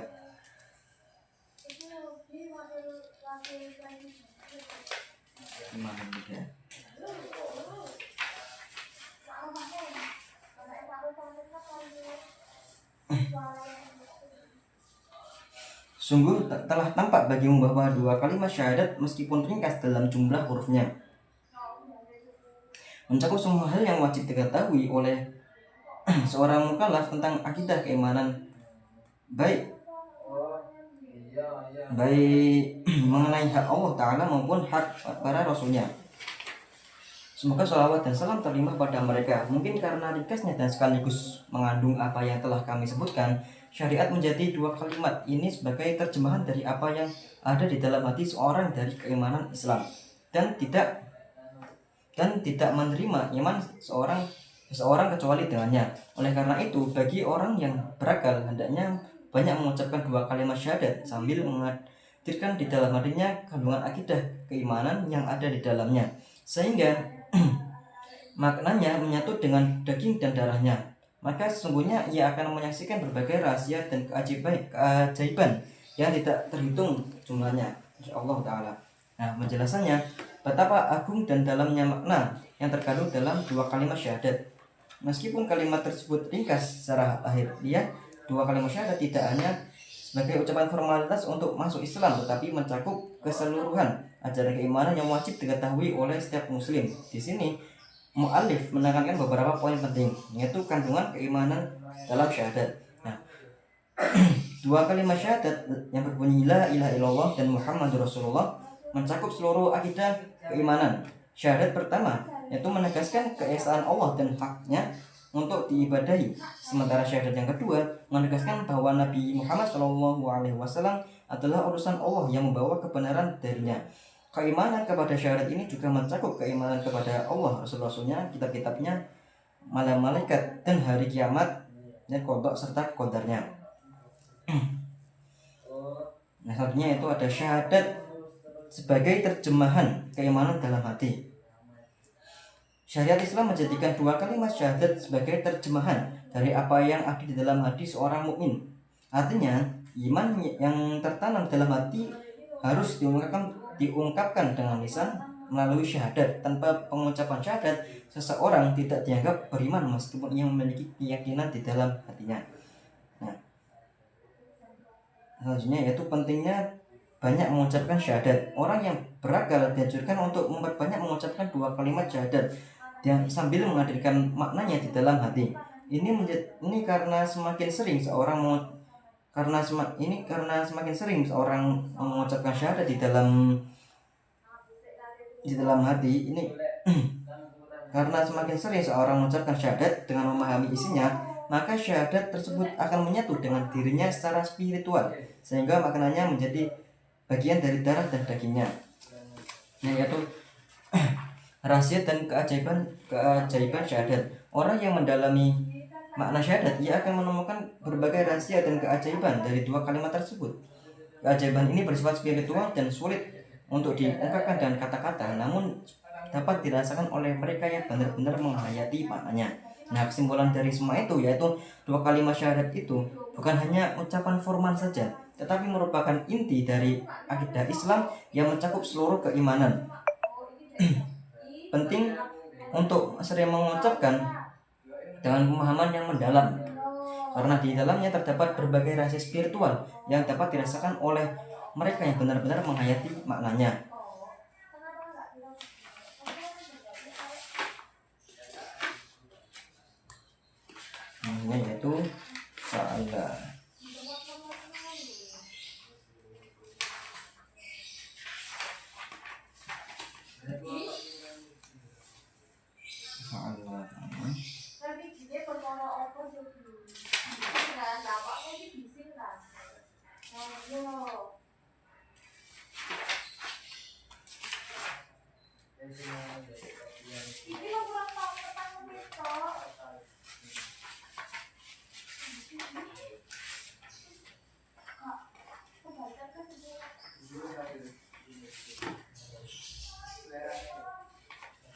Sungguh telah tampak bagimu bahwa 2 kalimat syahadat meskipun ringkas dalam jumlah hurufnya mencakup semua hal yang wajib diketahui oleh seorang mukallaf tentang akidah keimanan, baik baik mengenai hak Allah Ta'ala maupun hak para Rasulnya. Semoga sholawat dan salam terlimpah pada mereka. Mungkin karena ringkasnya dan sekaligus mengandung apa yang telah kami sebutkan, syariat menjadi dua kalimat ini sebagai terjemahan dari apa yang ada di dalam hati seorang dari keimanan Islam, dan tidak menerima iman seseorang kecuali dengannya. Oleh karena itu, bagi orang yang berakal hendaknya banyak mengucapkan dua kalimat syahadat sambil menghadirkan di dalam hatinya kandungan akidah keimanan yang ada di dalamnya, sehingga maknanya menyatu dengan daging dan darahnya. Maka sesungguhnya ia akan menyaksikan berbagai rahasia dan keajaiban yang tidak terhitung jumlahnya, insyaallah ta'ala. Nah, penjelasannya, betapa agung dan dalamnya makna yang terkandung dalam dua kalimat syahadat. Meskipun kalimat tersebut ringkas secara lahiriah, dua kalimat syahadat tidak hanya sebagai ucapan formalitas untuk masuk Islam, tetapi mencakup keseluruhan ajaran keimanan yang wajib diketahui oleh setiap muslim. Di sini mu'allif menekankan beberapa poin penting, yaitu kandungan keimanan dalam syahadat. Nah, dua kalimat syahadat yang berbunyi la ilaha illallah dan Muhammadur Rasulullah mencakup seluruh akidah keimanan. Syahadat pertama yaitu menegaskan keesaan Allah dan haknya untuk diibadahi, sementara syahadat yang kedua menegaskan bahwa Nabi Muhammad SAW adalah urusan Allah yang membawa kebenaran darinya. Keimanan kepada syahadat ini juga mencakup keimanan kepada Allah, Rasul-Rasulnya, kitab-kitabnya, malaikat dan hari kiamat, dan qada serta qadarnya. Nah, selanjutnya itu ada syahadat sebagai terjemahan keimanan dalam hati. Syariat Islam menjadikan dua kalimat syahadat sebagai terjemahan dari apa yang ada di dalam hati seorang mukmin. Artinya, iman yang tertanam dalam hati harus diungkapkan dengan lisan melalui syahadat. Tanpa pengucapan syahadat, seseorang tidak dianggap beriman meskipun ia memiliki keyakinan di dalam hatinya. Nah, selanjutnya yaitu pentingnya banyak mengucapkan syahadat. Orang yang berakal dianjurkan untuk memperbanyak mengucapkan dua kalimat syahadat dan sambil menghadirkan maknanya di dalam hati. Ini karena semakin sering seorang mengucapkan syahadat di dalam hati ini karena semakin sering seorang mengucapkan syahadat dengan memahami isinya, maka syahadat tersebut akan menyatu dengan dirinya secara spiritual, sehingga maknanya menjadi bagian dari darah dan dagingnya, yaitu rahasia dan keajaiban syahadat. Orang yang mendalami makna syahadat, ia akan menemukan berbagai rahasia dan keajaiban dari dua kalimat tersebut. Keajaiban ini bersifat spiritual dan sulit untuk diungkapkan dengan kata-kata, namun dapat dirasakan oleh mereka yang benar-benar menghayati maknanya. Nah, kesimpulan dari semua itu yaitu dua kalimat syahadat itu bukan hanya ucapan formal saja, tetapi merupakan inti dari akidah Islam yang mencakup seluruh keimanan. Penting untuk sering mengucapkan dengan pemahaman yang mendalam, karena di dalamnya terdapat berbagai rahasia spiritual yang dapat dirasakan oleh mereka yang benar-benar menghayati maknanya. Ini yaitu salah.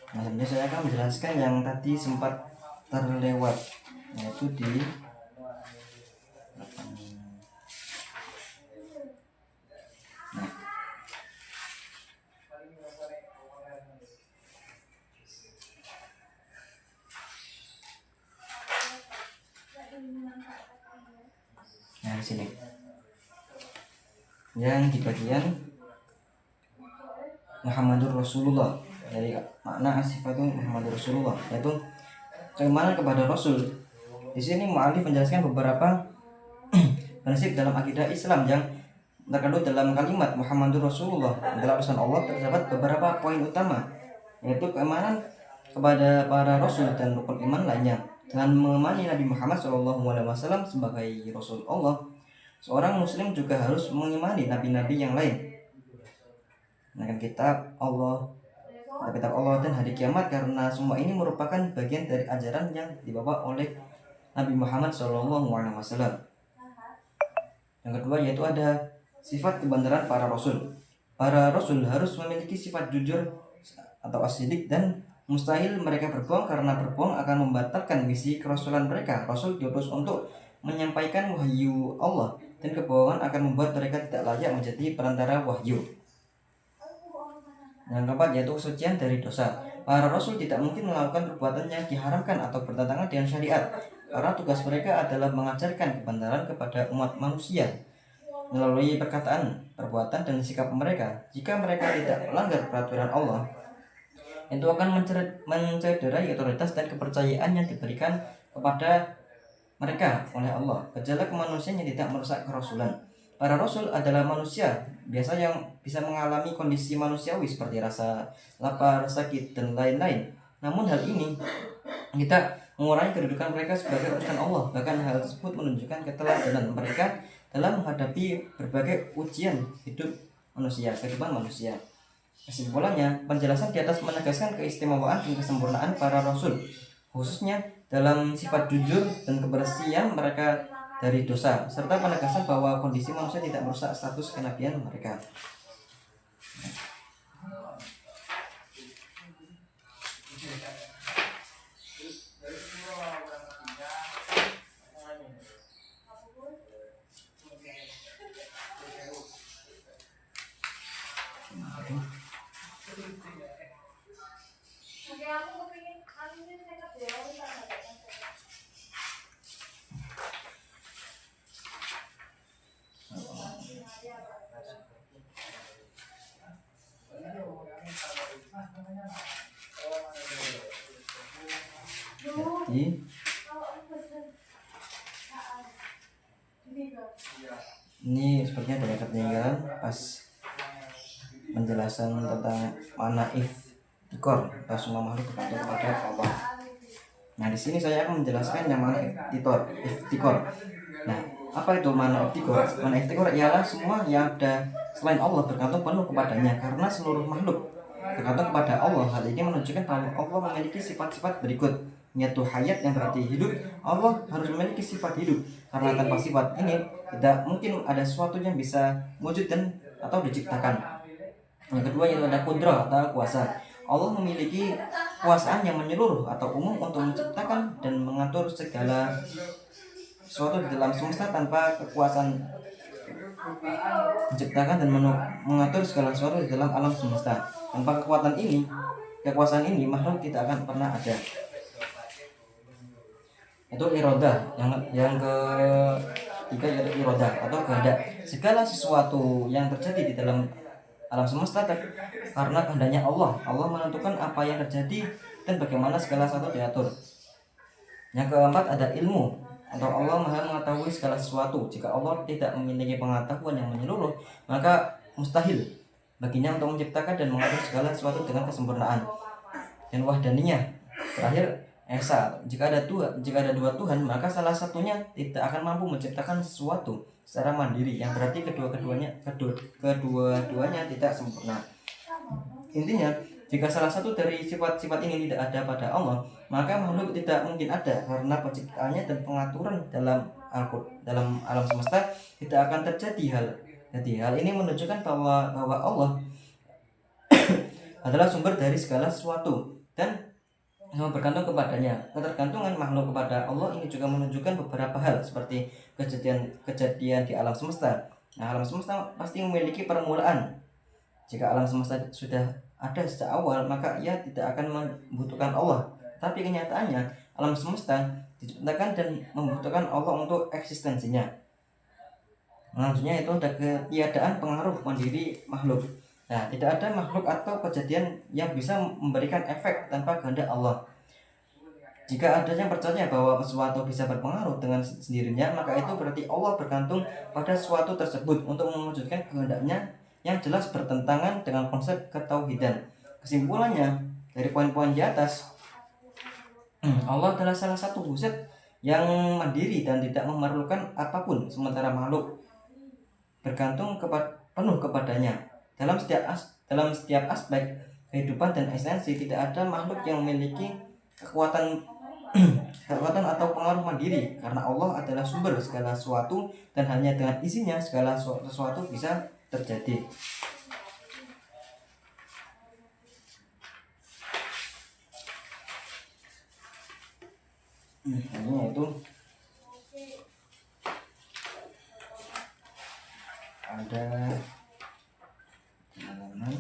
Nah, ini saya akan menjelaskan yang tadi sempat terlewat, yaitu di di sini. Yang di bagian Muhammadur Rasulullah, dari makna sifatun Muhammadur Rasulullah, yaitu keimanan kepada Rasul. Di sini mu'allif menjelaskan beberapa prinsip dalam akidah Islam yang terkandung dalam kalimat Muhammadur Rasulullah adalah utusan Allah terdapat beberapa poin utama, yaitu keimanan kepada para rasul dan rukun iman lainnya. Dengan mengimani Nabi Muhammad SAW sebagai Rasul Allah, seorang muslim juga harus mengimani nabi-nabi yang lain, dengan kitab Allah dan hari kiamat, karena semua ini merupakan bagian dari ajaran yang dibawa oleh Nabi Muhammad SAW. Yang kedua yaitu ada sifat kebenaran para rasul. Para rasul harus memiliki sifat jujur atau asidik, dan mustahil mereka berbohong, karena berbohong akan membatalkan misi kerasulan mereka. Rasul diutus untuk menyampaikan wahyu Allah, dan kebohongan akan membuat mereka tidak layak menjadi perantara wahyu. Yang keempat yaitu kesucian dari dosa. Para rasul tidak mungkin melakukan perbuatan yang diharamkan atau bertentangan dengan syariat, karena tugas mereka adalah mengajarkan kebenaran kepada umat manusia melalui perkataan, perbuatan, dan sikap mereka. Jika mereka tidak melanggar peraturan Allah, itu akan mencederai otoritas dan kepercayaan yang diberikan kepada mereka oleh Allah. Gejala kemanusiaan yang tidak merusak kerasulan. Para rasul adalah manusia biasa yang bisa mengalami kondisi manusiawi seperti rasa lapar, sakit, dan lain-lain. Namun hal ini tidak mengurangi kedudukan mereka sebagai utusan Allah. Bahkan hal tersebut menunjukkan keteladanan mereka dalam menghadapi berbagai ujian kehidupan manusia. Kesimpulannya, penjelasan di atas menegaskan keistimewaan dan kesempurnaan para rasul, khususnya dalam sifat jujur dan kebersihan mereka dari dosa, serta penegasan bahwa kondisi manusia tidak merusak status kenabian mereka. Ini sepertinya ada ketinggalan pas penjelasan tentang mana iftikor atau semua makhluk bergantung kepada Allah. Nah, di sini saya akan menjelaskan yang mana iftikor. Nah, apa itu mana iftikor? Mana iftikor ialah semua yang ada selain Allah bergantung penuh kepadanya, karena seluruh makhluk bergantung kepada Allah. Hal ini menunjukkan bahwa Allah memiliki sifat-sifat berikut, yaitu hayat yang berarti hidup. Allah harus memiliki sifat hidup, karena tanpa sifat ini tidak mungkin ada sesuatu yang bisa wujud atau diciptakan. Yang kedua yaitu ada kudrah atau kuasa. Allah memiliki kekuasaan yang menyeluruh atau umum untuk menciptakan dan mengatur segala sesuatu di dalam semesta. Tanpa kekuasaan menciptakan dan mengatur segala sesuatu di dalam alam semesta, tanpa kekuasaan ini makhluk tidak akan pernah ada. Itu irodah. Yang ketiga yaitu irodah atau kehendak. Segala sesuatu yang terjadi di dalam alam semesta karena kehendaknya Allah. Allah menentukan apa yang terjadi dan bagaimana segala sesuatu diatur. Yang keempat ada ilmu, atau Allah Maha mengetahui segala sesuatu. Jika Allah tidak memiliki pengetahuan yang menyeluruh, maka mustahil baginya untuk menciptakan dan mengatur segala sesuatu dengan kesempurnaan. Dan wahdaniyah, terakhir esa. Jika ada dua Tuhan, maka salah satunya tidak akan mampu menciptakan sesuatu secara mandiri, yang berarti keduanya tidak sempurna. Intinya, jika salah satu dari sifat-sifat ini tidak ada pada Allah, maka makhluk tidak mungkin ada, karena penciptaannya dan pengaturan dalam alam semesta tidak akan terjadi. Jadi hal ini menunjukkan bahwa Allah adalah sumber dari segala sesuatu dan bergantung kepadanya. Ketergantungan makhluk kepada Allah ini juga menunjukkan beberapa hal, seperti kejadian di alam semesta. Nah, alam semesta pasti memiliki permulaan. Jika alam semesta sudah ada sejak awal, maka ia tidak akan membutuhkan Allah. Tapi kenyataannya alam semesta diciptakan dan membutuhkan Allah untuk eksistensinya. Maksudnya itu ada ketiadaan pengaruh mandiri makhluk. Nah, tidak ada makhluk atau kejadian yang bisa memberikan efek tanpa kehendak Allah. Jika ada yang percaya bahwa sesuatu bisa berpengaruh dengan sendirinya, maka itu berarti Allah bergantung pada sesuatu tersebut untuk mewujudkan kehendaknya yang jelas bertentangan dengan konsep ketauhidan. Kesimpulannya, dari poin-poin di atas, Allah adalah salah satu wujud yang mandiri dan tidak memerlukan apapun, sementara makhluk bergantung penuh kepadanya. Dalam setiap aspek kehidupan dan esensi, tidak ada makhluk yang memiliki kekuatan kekuatan atau pengaruh mandiri, karena Allah adalah sumber segala sesuatu dan hanya dengan izinnya segala sesuatu bisa terjadi. Ini itu ada halaman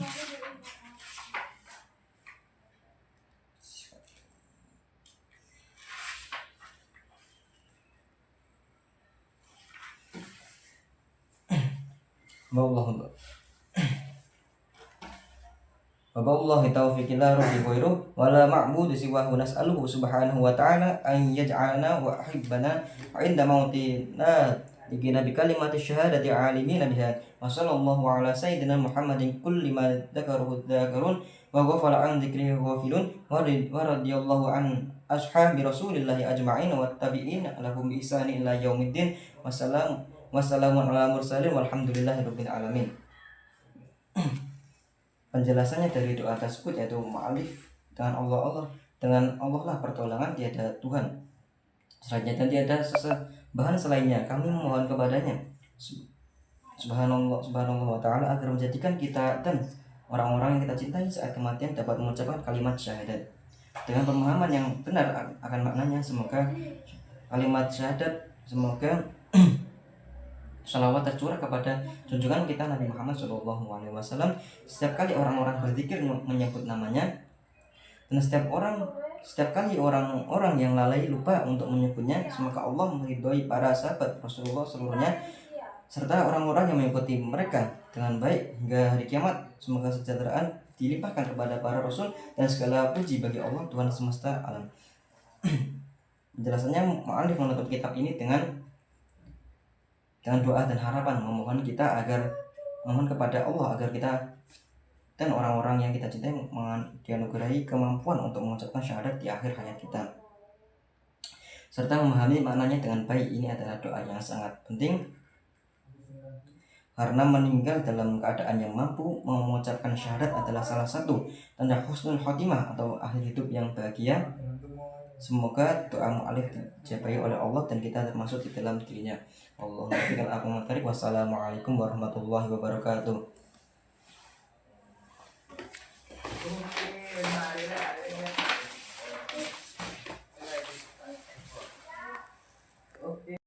Waballahi taufiq la rabbi ghairuh wala ma'budu siwahu nas'aluhu subhanahu wa ta'ala an yaj'alna wa ahibbana 'inda mautina bikina bi kalimati syahadati 'alimina biha wa sallallahu ala sayyidina Muhammadin kulli ma dzakaruhu dzakarun wa ghafala an dzikrihi ghafilun wa radiyallahu an ashabi rasulillahi ajma'in wa tabi'in lahum bi ihsani ila yaumiddin wassalamu ala mursalin walhamdulillahi rabbil alamin. Penjelasannya dari doa tersebut yaitu ma'alif dengan Allah lah pertolongan, tiada Tuhan selainnya dan tiada sesembahan selainnya, kami memohon kepadanya subhanallah wa ta'ala agar menjadikan kita dan orang-orang yang kita cintai saat kematian dapat mengucapkan kalimat syahadat dengan pemahaman yang benar akan maknanya. Semoga kalimat syahadat, semoga salawat tercurah kepada junjungan kita Nabi Muhammad SAW setiap kali orang-orang berzikir menyebut namanya, dan setiap kali orang-orang yang lalai lupa untuk menyebutnya. Semoga Allah meridhoi para sahabat Rasulullah seluruhnya serta orang-orang yang mengikuti mereka dengan baik hingga hari kiamat. Semoga kesejahteraan dilimpahkan kepada para rasul dan segala puji bagi Allah Tuhan semesta alam. Penjelasannya, mu'allif menutup kitab ini dengan doa dan harapan, memohon kepada Allah agar kita dan orang-orang yang kita cintai dianugerahi kemampuan untuk mengucapkan syahadat di akhir hayat kita serta memahami maknanya dengan baik. Ini adalah doa yang sangat penting karena meninggal dalam keadaan yang mampu mengucapkan syahadat adalah salah satu tanda husnul khotimah atau akhir hidup yang bahagia. Semoga doa mu'alif dijabahi oleh Allah dan kita termasuk di dalam dirinya. Allahumma bikal aku matarik. Wassalamualaikum warahmatullahi wabarakatuh.